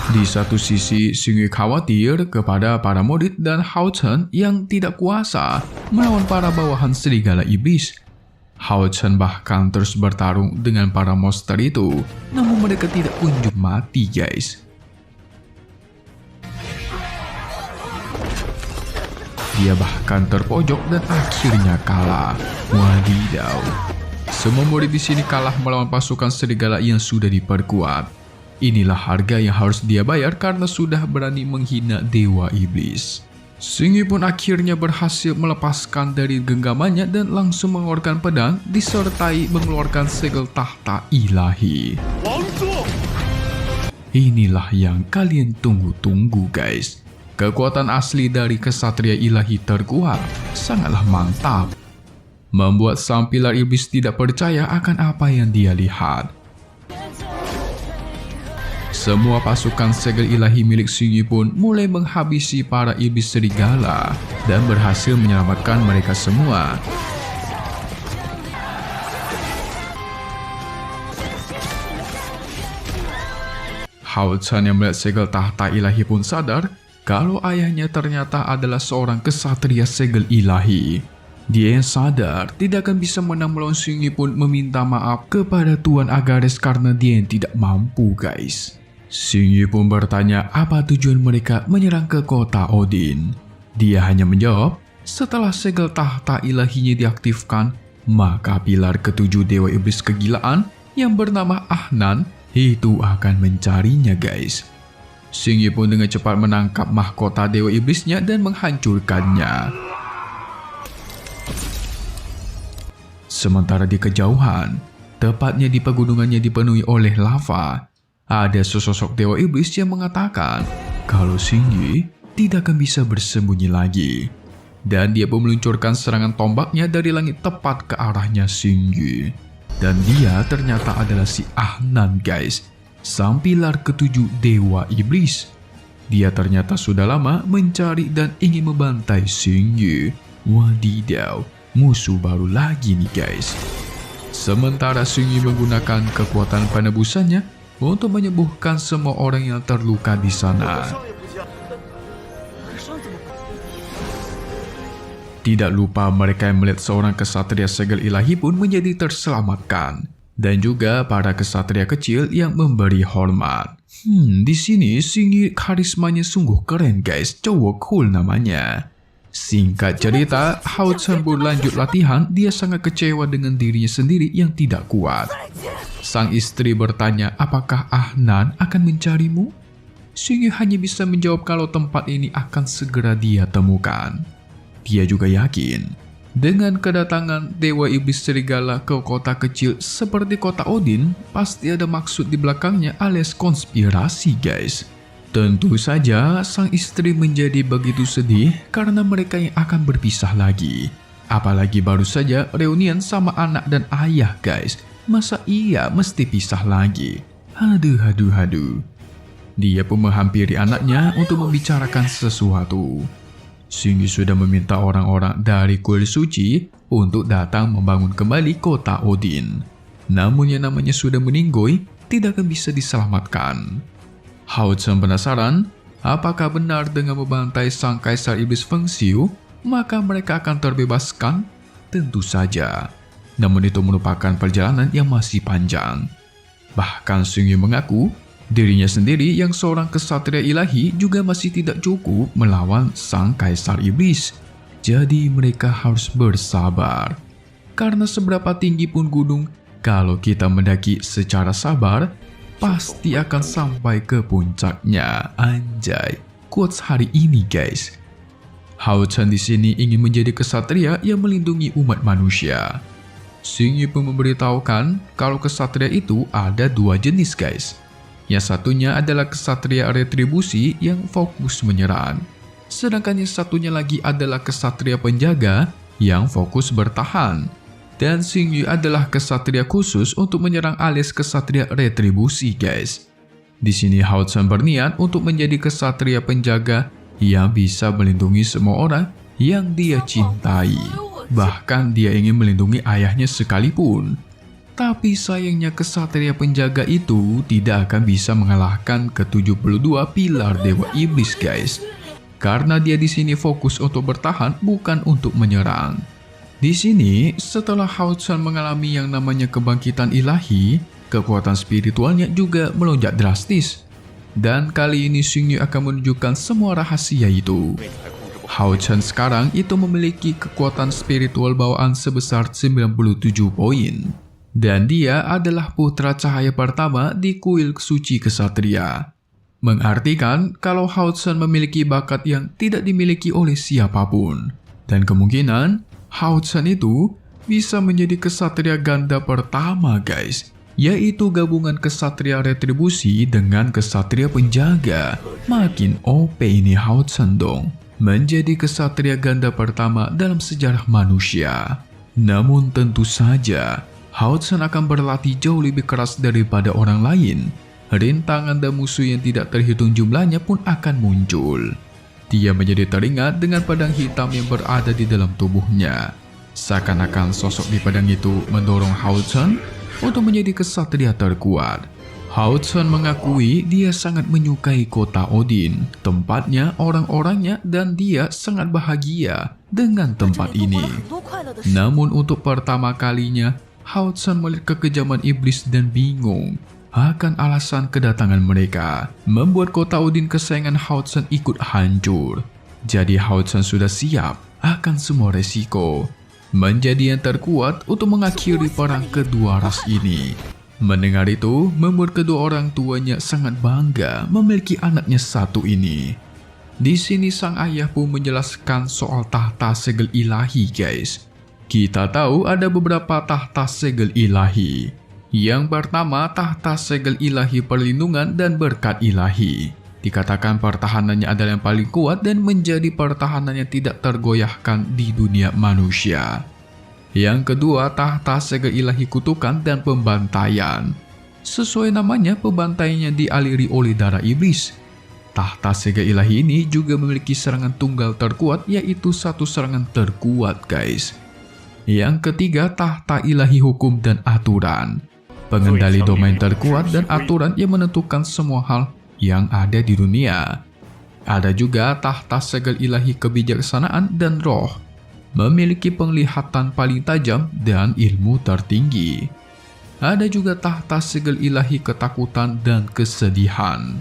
[SPEAKER 4] Di satu sisi, Xing Yu khawatir kepada para murid dan Hao Chen yang tidak kuasa melawan para bawahan serigala iblis. Hao Chen bahkan terus bertarung dengan para monster itu, namun mereka tidak kunjung mati, guys. Dia bahkan terpojok dan akhirnya kalah. Wadidaw. Semua murid di sini kalah melawan pasukan serigala yang sudah diperkuat. Inilah harga yang harus dia bayar karena sudah berani menghina dewa iblis. Xing Yu pun akhirnya berhasil melepaskan dari genggamannya dan langsung mengeluarkan pedang disertai mengeluarkan segel tahta ilahi. Inilah yang kalian tunggu-tunggu, guys. Kekuatan asli dari kesatria ilahi terkuat sangatlah mantap. Membuat sang pilar iblis tidak percaya akan apa yang dia lihat. Semua pasukan segel ilahi milik Xing Yu pun mulai menghabisi para iblis serigala dan berhasil menyelamatkan mereka semua. Hao Chen yang melihat segel tahta ilahi pun sadar kalau ayahnya ternyata adalah seorang kesatria segel ilahi. Dia yang sadar tidak akan bisa menang melawan Xing Yu pun meminta maaf kepada Tuan Agares karena dia yang tidak mampu, guys. Xing Yu pun bertanya apa tujuan mereka menyerang ke kota Odin. Dia hanya menjawab, setelah segel tahta ilahinya diaktifkan, maka pilar ketujuh dewa iblis kegilaan yang bernama Ahnan itu akan mencarinya, guys. Xing Yu pun dengan cepat menangkap mahkota dewa iblisnya dan menghancurkannya. Sementara di kejauhan, tepatnya di pegunungannya dipenuhi oleh lava, ada sesosok dewa iblis yang mengatakan kalau Xing Yu tidak akan bisa bersembunyi lagi. Dan dia pun meluncurkan serangan tombaknya dari langit tepat ke arahnya Xing Yu. Dan dia ternyata adalah si Ahnan, guys, sang pilar ketujuh dewa iblis. Dia ternyata sudah lama mencari dan ingin membantai Xing Yu. Wadidaw, musuh baru lagi nih, guys. Sementara Xing Yu menggunakan kekuatan penebusannya untuk menyembuhkan semua orang yang terluka di sana. Tidak lupa mereka yang melihat seorang kesatria segel ilahi pun menjadi terselamatkan. Dan juga para kesatria kecil yang memberi hormat. Di sini Xing Yu karismanya sungguh keren, guys. Cowok cool namanya. Singkat cerita, Hao Chen pun lanjut latihan. Dia sangat kecewa dengan dirinya sendiri yang tidak kuat. Sang istri bertanya apakah Ahnan akan mencarimu? Xing Yu hanya bisa menjawab kalau tempat ini akan segera dia temukan. Dia juga yakin dengan kedatangan dewa iblis serigala ke kota kecil seperti kota Odin, pasti ada maksud di belakangnya alias konspirasi, guys. Tentu saja sang istri menjadi begitu sedih karena mereka yang akan berpisah lagi. Apalagi baru saja reunian sama anak dan ayah, guys. Masa iya mesti pisah lagi? Aduh. Dia pun menghampiri anaknya untuk membicarakan sesuatu. Xing Yu sudah meminta orang-orang dari kuil suci untuk datang membangun kembali kota Odin. Namun yang namanya sudah meninggoy tidak akan bisa diselamatkan. Hao Chen penasaran apakah benar dengan membantai sang kaisar iblis Feng Xiu maka mereka akan terbebaskan? Tentu saja. Namun itu merupakan perjalanan yang masih panjang. Bahkan Xing Yu mengaku dirinya sendiri yang seorang kesatria ilahi juga masih tidak cukup melawan sang kaisar iblis. Jadi mereka harus bersabar. Karena seberapa tinggi pun gunung, kalau kita mendaki secara sabar, pasti akan sampai ke puncaknya. Anjay, quotes hari ini, guys. Hao Chen di sini ingin menjadi kesatria yang melindungi umat manusia. Xing Yu pun memberitahukan kalau kesatria itu ada dua jenis, guys. Yang satunya adalah kesatria retribusi yang fokus menyerang. Sedangkan yang satunya lagi adalah kesatria penjaga yang fokus bertahan. Dan Xing Yu adalah kesatria khusus untuk menyerang alias kesatria retribusi, guys. Di sini Hao Chen berniat untuk menjadi kesatria penjaga yang bisa melindungi semua orang yang dia cintai. Bahkan dia ingin melindungi ayahnya sekalipun. Tapi sayangnya kesatria penjaga itu tidak akan bisa mengalahkan ke-72 pilar Dewa Iblis guys. Karena dia di sini fokus untuk bertahan bukan untuk menyerang. Di sini setelah Hao Chen mengalami yang namanya kebangkitan ilahi, kekuatan spiritualnya juga melonjak drastis. Dan kali ini Xing Yu akan menunjukkan semua rahasia itu. Hao Chen sekarang itu memiliki kekuatan spiritual bawaan sebesar 97 poin. Dan dia adalah putra cahaya pertama di kuil suci kesatria. Mengartikan kalau Hao Chen memiliki bakat yang tidak dimiliki oleh siapapun. Dan kemungkinan Hao Chen itu bisa menjadi kesatria ganda pertama guys. Yaitu gabungan kesatria retribusi dengan kesatria penjaga. Makin OP ini Hao Chen dong. Menjadi kesatria ganda pertama dalam sejarah manusia. Namun tentu saja Hao Chen akan berlatih jauh lebih keras daripada orang lain. Rintangan dan musuh yang tidak terhitung jumlahnya pun akan muncul. Dia menjadi teringat dengan pedang hitam yang berada di dalam tubuhnya. Seakan-akan sosok di pedang itu mendorong Hao Chen untuk menjadi kesatria terkuat. Hao Chen mengakui dia sangat menyukai kota Odin, tempatnya, orang-orangnya, dan dia sangat bahagia dengan tempat ini. Namun untuk pertama kalinya, Hao Chen melihat kekejaman iblis dan bingung akan alasan kedatangan mereka, membuat kota Odin kesayangan Hao Chen ikut hancur. Jadi Hao Chen sudah siap akan semua resiko, menjadi yang terkuat untuk mengakhiri perang kedua ras ini. Mendengar itu, membuat kedua orang tuanya sangat bangga memiliki anaknya satu ini. Di sini sang ayah pun menjelaskan soal tahta segel ilahi guys. Kita tahu ada beberapa tahta segel ilahi. Yang pertama, tahta segel ilahi perlindungan dan berkat ilahi. Dikatakan pertahanannya adalah yang paling kuat dan menjadi pertahanannya tidak tergoyahkan di dunia manusia. Yang kedua, tahta segel ilahi kutukan dan pembantaian. Sesuai namanya, pembantaiannya dialiri oleh darah iblis. Tahta segel ilahi ini juga memiliki serangan tunggal terkuat, yaitu satu serangan terkuat guys. Yang ketiga, tahta ilahi hukum dan aturan. Pengendali domain terkuat dan aturan yang menentukan semua hal yang ada di dunia. Ada juga tahta segel ilahi kebijaksanaan dan roh. Memiliki penglihatan paling tajam dan ilmu tertinggi. Ada juga tahta segel ilahi ketakutan dan kesedihan.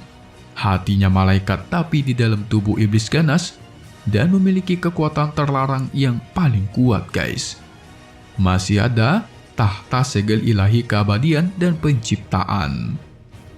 [SPEAKER 4] Hatinya malaikat tapi di dalam tubuh iblis ganas. Dan memiliki kekuatan terlarang yang paling kuat guys. Masih ada tahta segel ilahi keabadian dan penciptaan.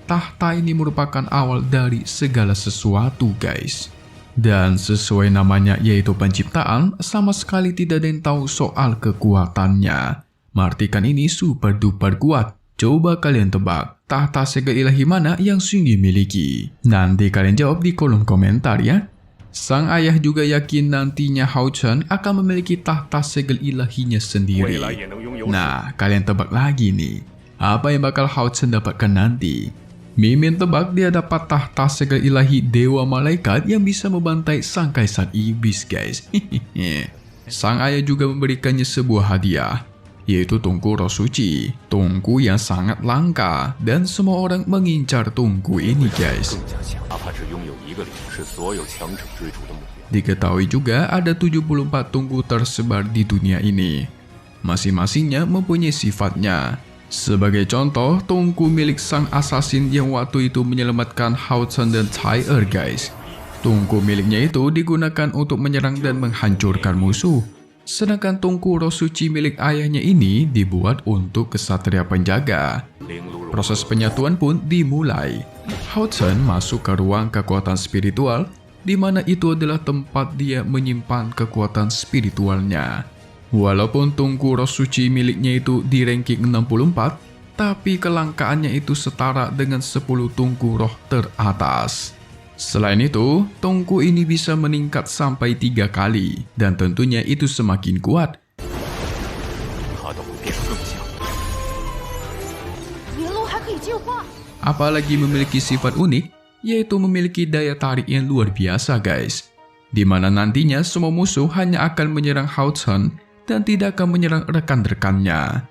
[SPEAKER 4] Tahta ini merupakan awal dari segala sesuatu guys. Dan sesuai namanya yaitu penciptaan, sama sekali tidak ada yang tahu soal kekuatannya. Mengartikan ini super duper kuat. Coba kalian tebak, tahta segel ilahi mana yang Xing Yu miliki? Nanti kalian jawab di kolom komentar ya. Sang ayah juga yakin nantinya Hao Chen akan memiliki tahta segel ilahinya sendiri. Nah, kalian tebak lagi nih. Apa yang bakal Hao Chen dapatkan nanti? Mimin tebak dia dapat tahta segel ilahi dewa malaikat yang bisa membantai sang kaisar iblis guys. Sang ayah juga memberikannya sebuah hadiah, yaitu tungku roh suci. Tungku yang sangat langka dan semua orang mengincar tungku ini guys. Diketahui juga ada 74 tungku tersebar di dunia ini. Masing-masingnya mempunyai sifatnya. Sebagai contoh, tungku milik sang assassin yang waktu itu menyelamatkan Hao Chen dan Tai guys. Tungku miliknya itu digunakan untuk menyerang dan menghancurkan musuh. Sedangkan tungku roh suci milik ayahnya ini dibuat untuk kesatria penjaga. Proses penyatuan pun dimulai. Hao Chen masuk ke ruang kekuatan spiritual, di mana itu adalah tempat dia menyimpan kekuatan spiritualnya. Walaupun tungku roh suci miliknya itu di ranking 64, tapi kelangkaannya itu setara dengan 10 tungku roh teratas. Selain itu, tungku ini bisa meningkat sampai 3 kali, dan tentunya itu semakin kuat. Apalagi memiliki sifat unik, yaitu memiliki daya tarik yang luar biasa guys. Di mana nantinya semua musuh hanya akan menyerang Hao Chen dan tidak akan menyerang rekan-rekannya.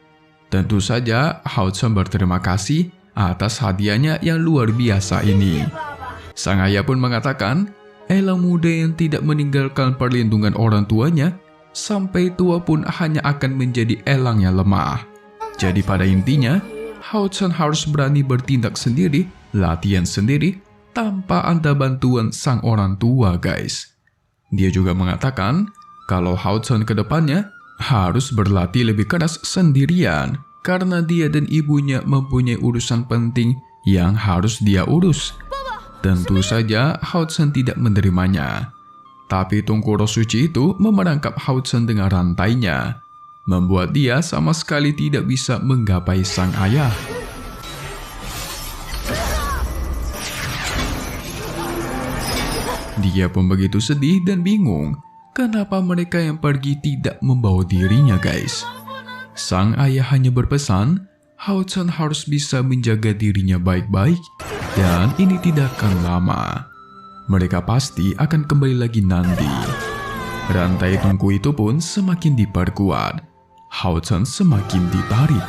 [SPEAKER 4] Tentu saja Hao Chen berterima kasih atas hadiahnya yang luar biasa ini. Sang ayah pun mengatakan, elang muda yang tidak meninggalkan perlindungan orang tuanya, sampai tua pun hanya akan menjadi elang yang lemah. Jadi pada intinya, Hao Chen harus berani bertindak sendiri, latihan sendiri, tanpa ada bantuan sang orang tua guys. Dia juga mengatakan, kalau Hao Chen ke depannya, harus berlatih lebih keras sendirian karena dia dan ibunya mempunyai urusan penting yang harus dia urus. Tentu saja Hao Chen tidak menerimanya. Tapi Tungku Roh Suci itu memerangkap Hao Chen dengan rantainya, membuat dia sama sekali tidak bisa menggapai sang ayah. Dia pun begitu sedih dan bingung. Kenapa mereka yang pergi tidak membawa dirinya guys? Sang ayah hanya berpesan, Hao Chen harus bisa menjaga dirinya baik-baik dan ini tidak akan lama. Mereka pasti akan kembali lagi nanti. Rantai tungku itu pun semakin diperkuat. Hao Chen semakin ditarik.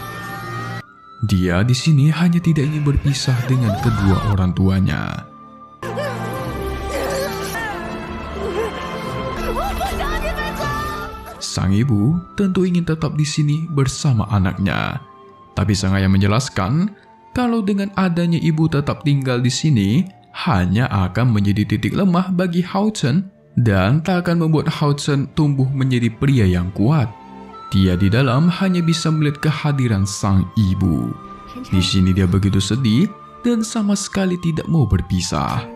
[SPEAKER 4] Dia di sini hanya tidak ingin berpisah dengan kedua orang tuanya. Sang ibu tentu ingin tetap di sini bersama anaknya. Tapi sang ayah menjelaskan, kalau dengan adanya ibu tetap tinggal di sini, hanya akan menjadi titik lemah bagi Hao Chen dan tak akan membuat Hao Chen tumbuh menjadi pria yang kuat. Dia di dalam hanya bisa melihat kehadiran sang ibu. Di sini dia begitu sedih dan sama sekali tidak mau berpisah.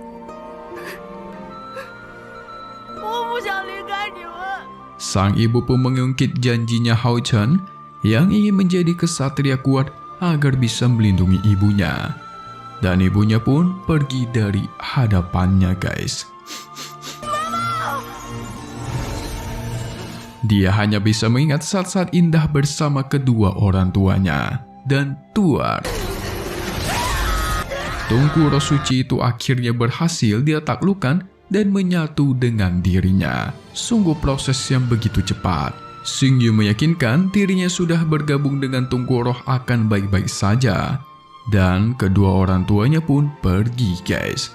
[SPEAKER 4] Sang ibu pun mengungkit janjinya Hao Chen yang ingin menjadi kesatria kuat agar bisa melindungi ibunya. Dan ibunya pun pergi dari hadapannya guys. Dia hanya bisa mengingat saat-saat indah bersama kedua orang tuanya. Dan tuar. Tungku Roh Suci itu akhirnya berhasil dia taklukkan dan menyatu dengan dirinya. Sungguh proses yang begitu cepat. Xing Yu meyakinkan dirinya sudah bergabung dengan Tungku Roh akan baik-baik saja. Dan kedua orang tuanya pun pergi guys.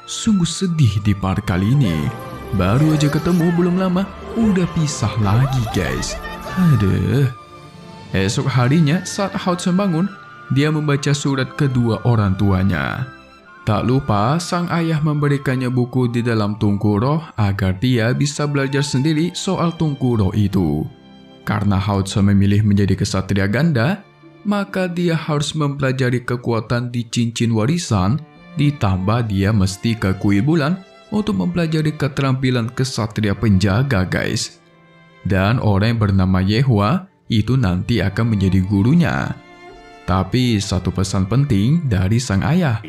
[SPEAKER 4] Sungguh sedih di part kali ini. Baru aja ketemu belum lama, udah pisah lagi guys. Aduh. Esok harinya saat Hao Chen bangun, dia membaca surat kedua orang tuanya. Tak lupa sang ayah memberikannya buku di dalam Tungku Roh agar dia bisa belajar sendiri soal Tungku Roh itu. Karena Hao Chen memilih menjadi kesatria ganda, maka dia harus mempelajari kekuatan di cincin warisan, ditambah dia mesti ke kuil bulan untuk mempelajari keterampilan kesatria penjaga guys. Dan orang yang bernama Yehua itu nanti akan menjadi gurunya. Tapi satu pesan penting dari sang ayah,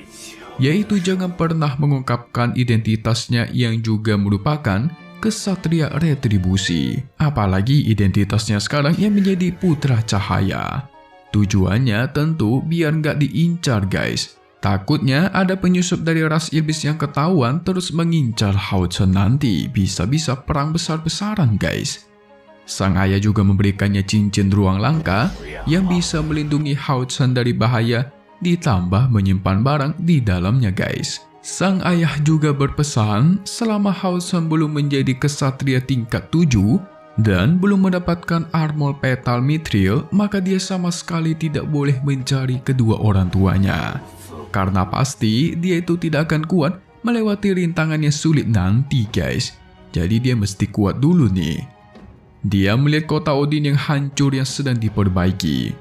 [SPEAKER 4] yaitu jangan pernah mengungkapkan identitasnya yang juga merupakan kesatria retribusi. Apalagi identitasnya sekarang yang menjadi putra cahaya. Tujuannya tentu biar nggak diincar guys. Takutnya ada penyusup dari ras iblis yang ketahuan terus mengincar Hao Chen nanti. Bisa-bisa perang besar-besaran guys. Sang ayah juga memberikannya cincin ruang langka yang bisa melindungi Hao Chen dari bahaya, ditambah menyimpan barang di dalamnya guys. Sang ayah juga berpesan selama Hao Chen belum menjadi kesatria tingkat 7 dan belum mendapatkan armor petal mithril, maka dia sama sekali tidak boleh mencari kedua orang tuanya. Karena pasti dia itu tidak akan kuat melewati rintangan yang sulit nanti guys. Jadi dia mesti kuat dulu nih. Dia melihat kota Odin yang hancur yang sedang diperbaiki,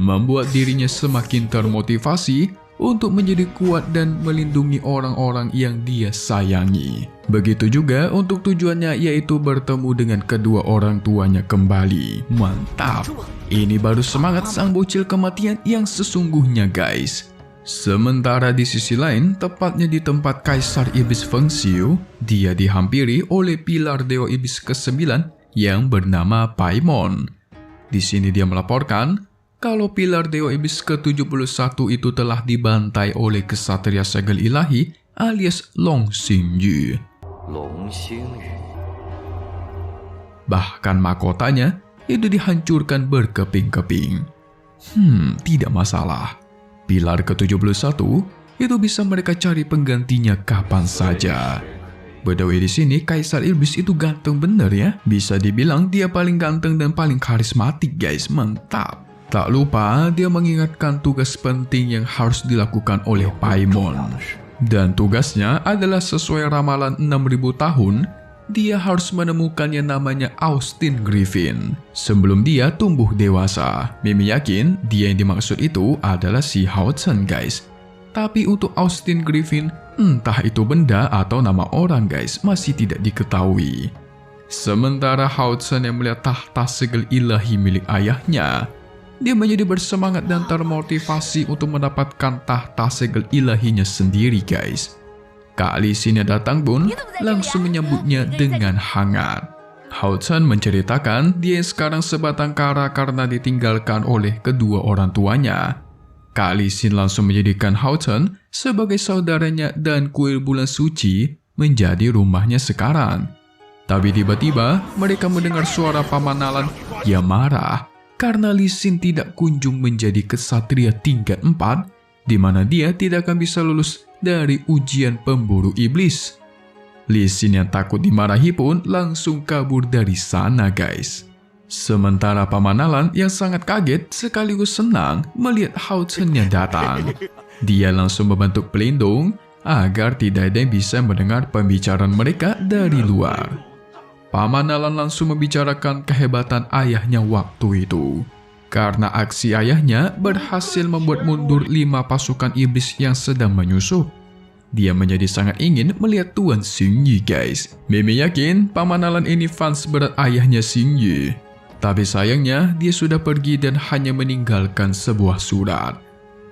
[SPEAKER 4] membuat dirinya semakin termotivasi untuk menjadi kuat dan melindungi orang-orang yang dia sayangi. Begitu juga untuk tujuannya, yaitu bertemu dengan kedua orang tuanya kembali. Mantap! Ini baru semangat sang bocil kematian yang sesungguhnya guys. Sementara di sisi lain, tepatnya di tempat Kaisar Iblis Feng Xiu, dia dihampiri oleh pilar Dewa Iblis ke-9 yang bernama Paimon. Di sini dia melaporkan kalau pilar Dewa Iblis ke-71 itu telah dibantai oleh kesatria segel ilahi alias Long Xingyu. Bahkan mahkotanya itu dihancurkan berkeping-keping. Tidak masalah. Pilar ke-71 itu bisa mereka cari penggantinya kapan saja. By the way, di sini Kaisar Iblis itu ganteng bener ya. Bisa dibilang dia paling ganteng dan paling karismatik guys, mantap. Tak lupa dia mengingatkan tugas penting yang harus dilakukan oleh Paimon. Dan tugasnya adalah sesuai ramalan 6000 tahun, dia harus menemukan yang namanya Austin Griffin sebelum dia tumbuh dewasa. Mimi yakin dia yang dimaksud itu adalah si Hudson guys. Tapi untuk Austin Griffin, entah itu benda atau nama orang guys, masih tidak diketahui. Sementara Hudson yang melihat tahta segel ilahi milik ayahnya, dia menjadi bersemangat dan termotivasi untuk mendapatkan tahta segel ilahinya sendiri guys. Kak Lee Sin yang datang pun langsung menyambutnya dengan hangat. Hudson menceritakan dia sekarang sebatang kara karena ditinggalkan oleh kedua orang tuanya. Kak Lee Sin langsung menjadikan Hudson sebagai saudaranya dan kuil bulan suci menjadi rumahnya sekarang. Tapi tiba-tiba mereka mendengar suara Paman Alan yang marah karena Lee Sin tidak kunjung menjadi kesatria tingkat 4, di mana dia tidak akan bisa lulus dari ujian pemburu iblis. Lee Sin yang takut dimarahi pun langsung kabur dari sana guys. Sementara Paman Alan yang sangat kaget sekaligus senang melihat Hudson yang datang. Dia langsung membentuk pelindung agar tidak ada yang bisa mendengar pembicaraan mereka dari luar. Paman Alan langsung membicarakan kehebatan ayahnya waktu itu. Karena aksi ayahnya berhasil membuat mundur 5 pasukan iblis yang sedang menyusup. Dia menjadi sangat ingin melihat Tuan Xingyi guys. Mimi yakin Paman Alan ini fans berat ayahnya Xingyi. Tapi sayangnya dia sudah pergi dan hanya meninggalkan sebuah surat.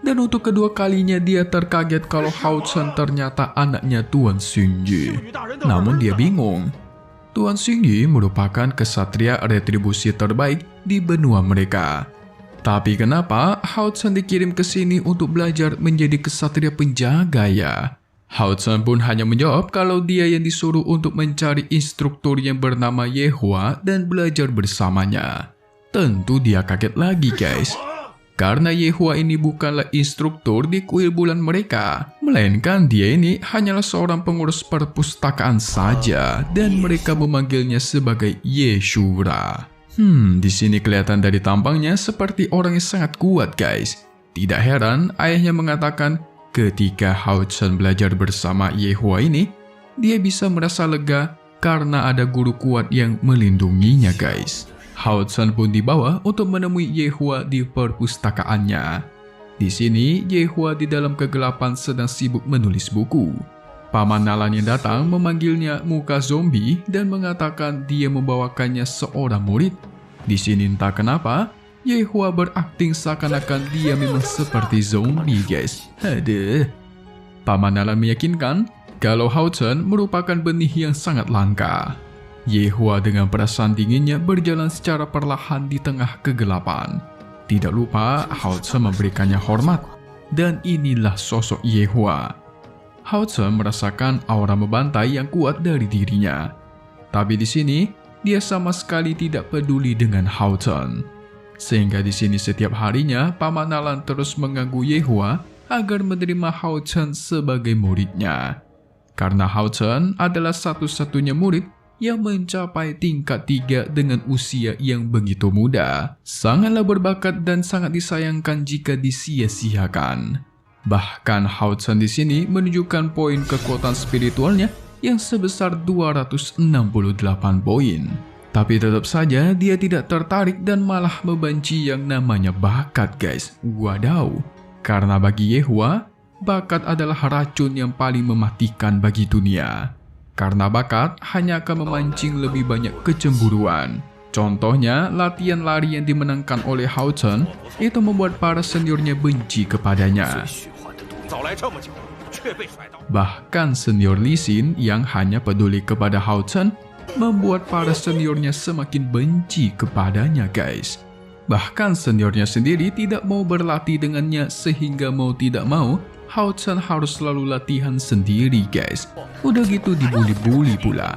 [SPEAKER 4] Dan untuk kedua kalinya dia terkaget kalau Hudson ternyata anaknya Tuan Xingyi. Namun dia bingung. Tuan Xingyi merupakan kesatria retribusi terbaik di benua mereka. Tapi kenapa Hudson dikirim ke sini untuk belajar menjadi kesatria penjaga ya? Hudson pun hanya menjawab kalau dia yang disuruh untuk mencari instruktur yang bernama Yehua dan belajar bersamanya. Tentu dia kaget lagi guys. Karena Yehua ini bukanlah instruktur di kuil bulan mereka, melainkan dia ini hanyalah seorang pengurus perpustakaan saja dan mereka memanggilnya sebagai Yeshura. Di sini kelihatan dari tampangnya seperti orang yang sangat kuat guys. Tidak heran ayahnya mengatakan ketika Hudson belajar bersama Yehua ini, dia bisa merasa lega karena ada guru kuat yang melindunginya guys. Hudson pun dibawa untuk menemui Yehua di perpustakaannya. Di sini, Yehua di dalam kegelapan sedang sibuk menulis buku. Paman Alan yang datang memanggilnya muka zombie dan mengatakan dia membawakannya seorang murid. Di sini entah kenapa, Yehua berakting seakan-akan dia memang seperti zombie guys. Aduh. Paman Alan meyakinkan kalau Hudson merupakan benih yang sangat langka. Yehua dengan perasaan dinginnya berjalan secara perlahan di tengah kegelapan. Tidak lupa Hudson memberikannya hormat. Dan inilah sosok Yehua. Hudson merasakan aura membantai yang kuat dari dirinya. Tapi di sini, dia sama sekali tidak peduli dengan Hudson. Sehingga di sini setiap harinya, Paman Alan terus mengganggu Yehua agar menerima Hudson sebagai muridnya. Karena Hudson adalah satu-satunya murid yang mencapai tingkat 3 dengan usia yang begitu muda, sangatlah berbakat dan sangat disayangkan jika disia-siakan. Bahkan Hudson di sini menunjukkan poin kekuatan spiritualnya yang sebesar 268 poin. Tapi tetap saja dia tidak tertarik dan malah membenci yang namanya bakat guys. Wadaw. Karena bagi Yehua, bakat adalah racun yang paling mematikan bagi dunia. Karena bakat hanya akan memancing lebih banyak kecemburuan. Contohnya, latihan lari yang dimenangkan oleh Hudson itu membuat para seniornya benci kepadanya. Bahkan senior Lee Sin yang hanya peduli kepada Hudson membuat para seniornya semakin benci kepadanya guys. Bahkan seniornya sendiri tidak mau berlatih dengannya sehingga mau tidak mau Hudson harus selalu latihan sendiri guys. Udah gitu dibuli-buli pula.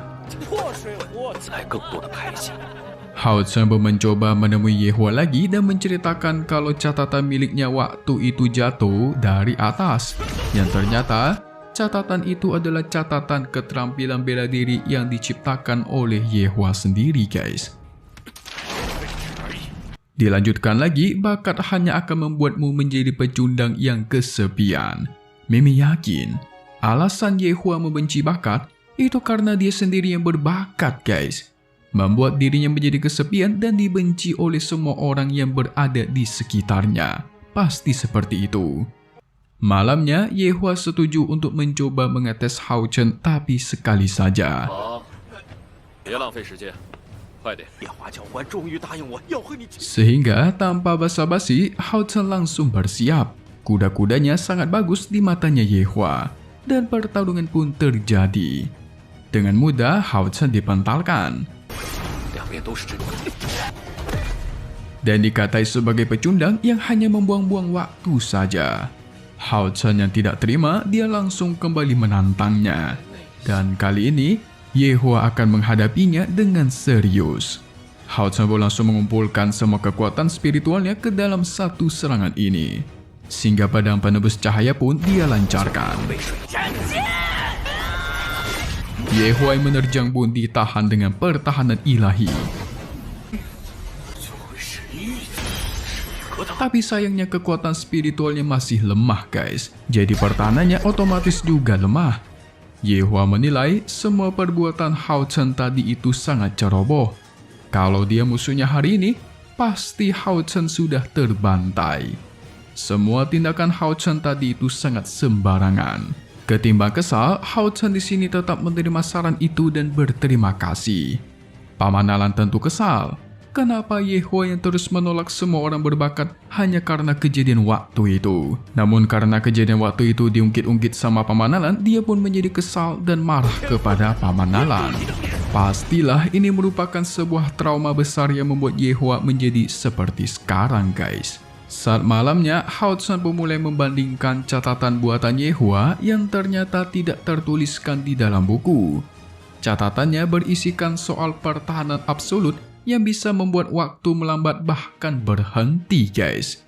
[SPEAKER 4] Hao Chen pun mencoba menemui Yehua lagi dan menceritakan kalau catatan miliknya waktu itu jatuh dari atas. Yang ternyata, catatan itu adalah catatan keterampilan bela diri yang diciptakan oleh Yehua sendiri, guys. Dilanjutkan lagi, bakat hanya akan membuatmu menjadi pecundang yang kesepian. Mimi yakin, alasan Yehua membenci bakat itu karena dia sendiri yang berbakat, guys. Membuat dirinya menjadi kesepian dan dibenci oleh semua orang yang berada di sekitarnya. Pasti seperti itu. Malamnya, Yehua setuju untuk mencoba mengetes Hao Chen, tapi sekali saja.
[SPEAKER 1] 别浪费时间，快点！
[SPEAKER 3] 夜华教官终于答应我要和你。
[SPEAKER 4] Sehingga tanpa basa-basi, Hao Chen langsung bersiap. Kuda-kudanya sangat bagus di matanya Yehua, dan pertarungan pun terjadi. Dengan mudah, Hao Chen dipentalkan
[SPEAKER 1] 两边都是真的。
[SPEAKER 4] dan dikatai sebagai pecundang yang hanya membuang-buang waktu saja. Hao Chen yang tidak terima, dia langsung kembali menantangnya. Dan kali ini, Yehua akan menghadapinya dengan serius. Hao Chen pun langsung mengumpulkan semua kekuatan spiritualnya ke dalam satu serangan ini. Sehingga pedang penebus cahaya pun dia lancarkan. Yehua yang menerjang pun ditahan dengan pertahanan ilahi. Tapi sayangnya kekuatan spiritualnya masih lemah, guys. Jadi pertahanannya otomatis juga lemah. Yehua menilai semua perbuatan Hao Chen tadi itu sangat ceroboh. Kalau dia musuhnya hari ini, pasti Hao Chen sudah terbantai. Semua tindakan Hao Chen tadi itu sangat sembarangan. Ketimbang kesal, Hao Chen di sini tetap menerima saran itu dan berterima kasih. Paman Alan tentu kesal. Kenapa Yehua yang terus menolak semua orang berbakat hanya karena kejadian waktu itu? Namun karena kejadian waktu itu diungkit-ungkit sama Paman Alan, dia pun menjadi kesal dan marah kepada Paman Alan. Pastilah ini merupakan sebuah trauma besar yang membuat Yehua menjadi seperti sekarang, guys. Saat malamnya, Hao Chen pun mulai membandingkan catatan buatan Yehua yang ternyata tidak tertuliskan di dalam buku. Catatannya berisikan soal pertahanan absolut yang bisa membuat waktu melambat bahkan berhenti, guys.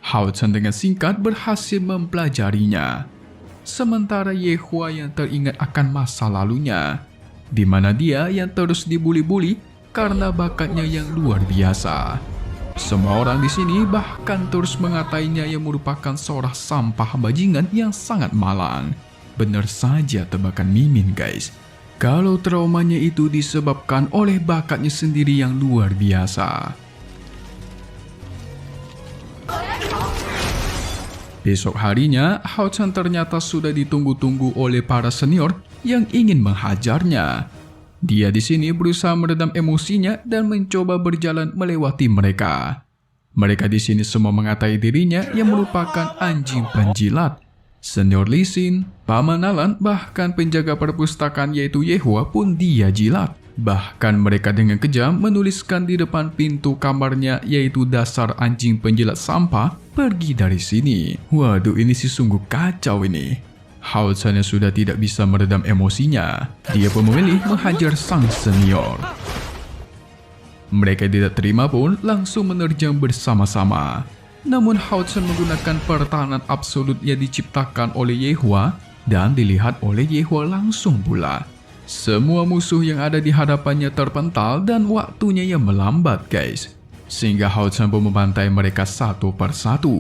[SPEAKER 4] Hao Chen dengan singkat berhasil mempelajarinya. Sementara Yehua yang teringat akan masa lalunya, di mana dia yang terus dibuli-buli karena bakatnya yang luar biasa. Semua orang di sini bahkan terus mengatainya yang merupakan seorang sampah bajingan yang sangat malang. Benar saja tebakan Mimin, guys. Kalau traumanya itu disebabkan oleh bakatnya sendiri yang luar biasa. Besok harinya, Hao Chen ternyata sudah ditunggu-tunggu oleh para senior yang ingin menghajarnya. Dia di sini berusaha meredam emosinya dan mencoba berjalan melewati mereka. Mereka di sini semua mengatai dirinya yang merupakan anjing penjilat. Senior Li Xin, Paman Alan, bahkan penjaga perpustakaan yaitu Yehua pun dia jilat. Bahkan mereka dengan kejam menuliskan di depan pintu kamarnya yaitu dasar anjing penjilat sampah, pergi dari sini. Waduh, ini sih sungguh kacau ini. Hao Chen yang sudah tidak bisa meredam emosinya, dia pun memilih menghajar sang senior. Mereka tidak terima pun langsung menerjang bersama-sama. Namun Hao Chen menggunakan pertahanan absolut yang diciptakan oleh Yehua dan dilihat oleh Yehua langsung pula. Semua musuh yang ada di hadapannya terpental dan waktunya yang melambat, guys. Sehingga Hao Chen pun membantai mereka satu persatu.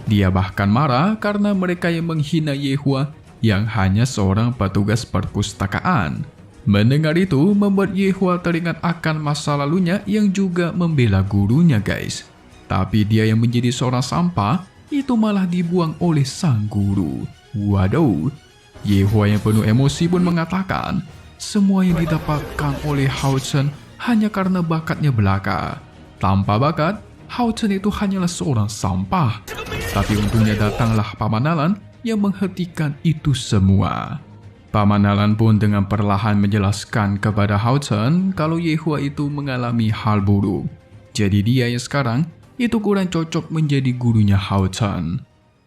[SPEAKER 4] Dia bahkan marah karena mereka yang menghina Yehua yang hanya seorang petugas perpustakaan. Mendengar itu membuat Yehua teringat akan masa lalunya yang juga membela gurunya, guys. Tapi dia yang menjadi seorang sampah itu malah dibuang oleh sang guru. Waduh, Yehua yang penuh emosi pun mengatakan semua yang didapatkan oleh Hao Chen hanya karena bakatnya belaka. Tanpa bakat, Hao Chen itu hanyalah seorang sampah. Tapi untungnya datanglah Paman Alan yang menghentikan itu semua. Paman Alan pun dengan perlahan menjelaskan kepada Hao Chen kalau Yehua itu mengalami hal buruk. Jadi dia yang sekarang itu kurang cocok menjadi gurunya Hao Chen.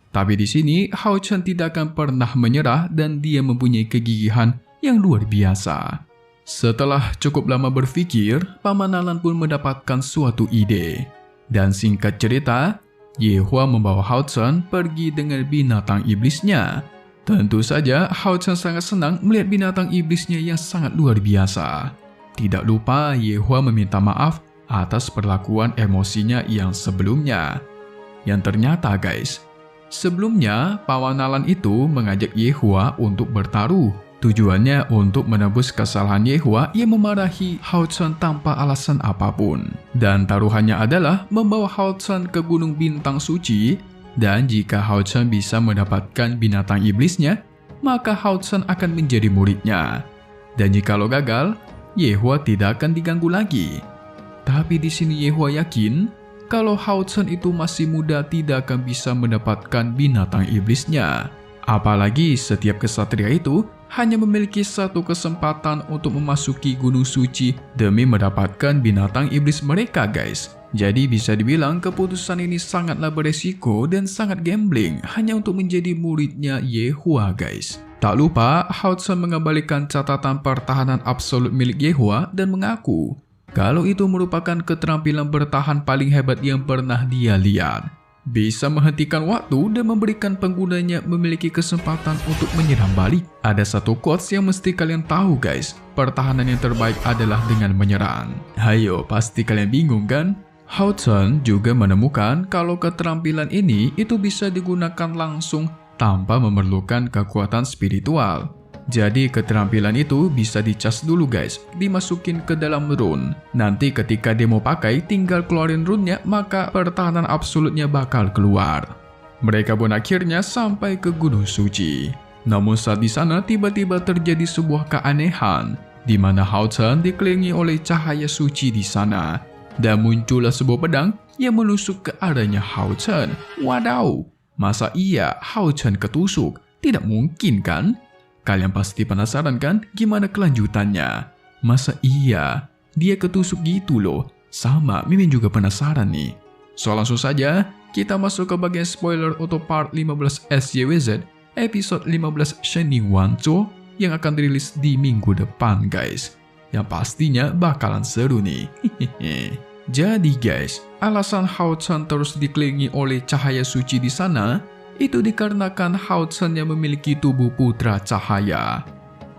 [SPEAKER 4] Tapi di sini Hao Chen tidak akan pernah menyerah dan dia mempunyai kegigihan yang luar biasa. Setelah cukup lama berpikir, Paman Alan pun mendapatkan suatu ide. Dan singkat cerita, Ye Hua membawa Hao Chen pergi dengan binatang iblisnya. Tentu saja Hao Chen sangat senang melihat binatang iblisnya yang sangat luar biasa. Tidak lupa Ye Hua meminta maaf atas perlakuan emosinya yang sebelumnya. Yang ternyata guys, sebelumnya Paman Alan itu mengajak Ye Hua untuk bertaruh. Tujuannya untuk menebus kesalahan Ye Hua yang memarahi Hao Chen tanpa alasan apapun. Dan taruhannya adalah membawa Hao Chen ke Gunung Bintang Suci, dan jika Hao Chen bisa mendapatkan binatang iblisnya, maka Hao Chen akan menjadi muridnya. Dan jikalau gagal, Ye Hua tidak akan diganggu lagi. Tapi di sini Ye Hua yakin kalau Hao Chen itu masih muda tidak akan bisa mendapatkan binatang iblisnya. Apalagi setiap kesatria itu hanya memiliki satu kesempatan untuk memasuki Gunung Suci demi mendapatkan binatang iblis mereka guys. Jadi bisa dibilang keputusan ini sangatlah beresiko dan sangat gambling hanya untuk menjadi muridnya Ye Hua guys. Tak lupa Hao Chen mengembalikan catatan pertahanan absolut milik Ye Hua dan mengaku kalau itu merupakan keterampilan bertahan paling hebat yang pernah dia lihat. Bisa menghentikan waktu dan memberikan penggunanya memiliki kesempatan untuk menyerang balik. Ada satu quotes yang mesti kalian tahu guys, pertahanan yang terbaik adalah dengan menyerang. Hayo, pasti kalian bingung kan? Hao Chen juga menemukan kalau keterampilan ini itu bisa digunakan langsung tanpa memerlukan kekuatan spiritual. Jadi keterampilan itu bisa dicas dulu guys, dimasukin ke dalam rune. Nanti ketika dia mau pakai, tinggal keluarin rune-nya, maka pertahanan absolutnya bakal keluar. Mereka pun akhirnya sampai ke Gunung Suci. Namun saat di sana tiba-tiba terjadi sebuah keanehan, di mana Hao Chen dikelilingi oleh cahaya suci di sana. Dan muncullah sebuah pedang yang menusuk ke arahnya Hao Chen. Wadaw, masa iya Hao Chen ketusuk? Tidak mungkin kan? Kalian pasti penasaran kan gimana kelanjutannya? Masa iya dia ketusuk gitu loh? Sama, Mimin juga penasaran nih. So langsung saja kita masuk ke bagian spoiler untuk part 15 SYWZ episode 15 Shining Wancho yang akan dirilis di minggu depan guys. Yang pastinya bakalan seru nih. Jadi guys, alasan Hao Chen terus dikelilingi oleh cahaya suci di sana itu dikarenakan Hao Chen yang memiliki tubuh putra cahaya.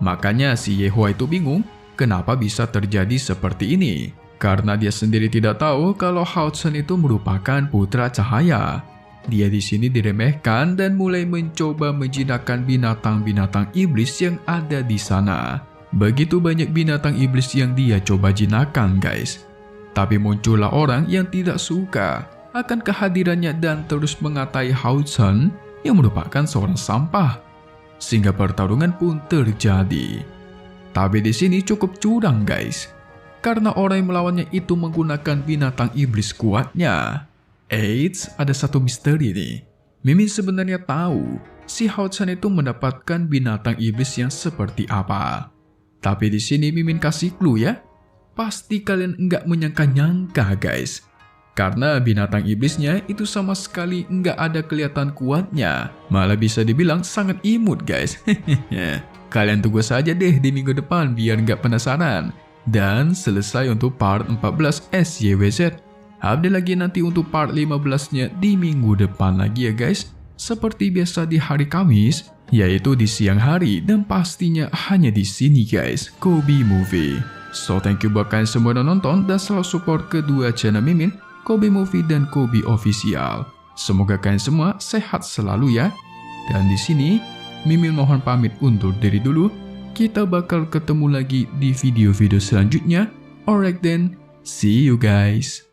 [SPEAKER 4] Makanya si Ye Hua itu bingung kenapa bisa terjadi seperti ini. Karena dia sendiri tidak tahu kalau Hao Chen itu merupakan putra cahaya. Dia di sini diremehkan dan mulai mencoba menjinakkan binatang-binatang iblis yang ada di sana. Begitu banyak binatang iblis yang dia coba jinakkan guys. Tapi muncullah orang yang tidak suka akan kehadirannya dan terus mengatai Hao Chen yang merupakan seorang sampah. Sehingga pertarungan pun terjadi. Tapi di sini cukup curang guys. Karena orang yang melawannya itu menggunakan binatang iblis kuatnya. Eits, ada satu misteri nih. Mimin sebenarnya tahu si Hao Chen itu mendapatkan binatang iblis yang seperti apa. Tapi di sini Mimin kasih clue ya. Pasti kalian nggak menyangka-nyangka guys. Karena binatang iblisnya itu sama sekali nggak ada kelihatan kuatnya. Malah bisa dibilang sangat imut guys. Kalian tunggu saja deh di minggu depan biar nggak penasaran. Dan selesai untuk part 14 SYWZ. Update lagi nanti untuk part 15-nya di minggu depan lagi ya guys. Seperti biasa di hari Kamis, yaitu di siang hari dan pastinya hanya di sini guys, Kobe Movie. So thank you buat kalian semua yang nonton dan selalu support kedua channel Mimin, Kobe Movie dan Kobe Official. Semoga kalian semua sehat selalu ya. Dan di sini Mimin mohon pamit undur diri dulu. Kita bakal ketemu lagi di video-video selanjutnya. Alright then, see you guys.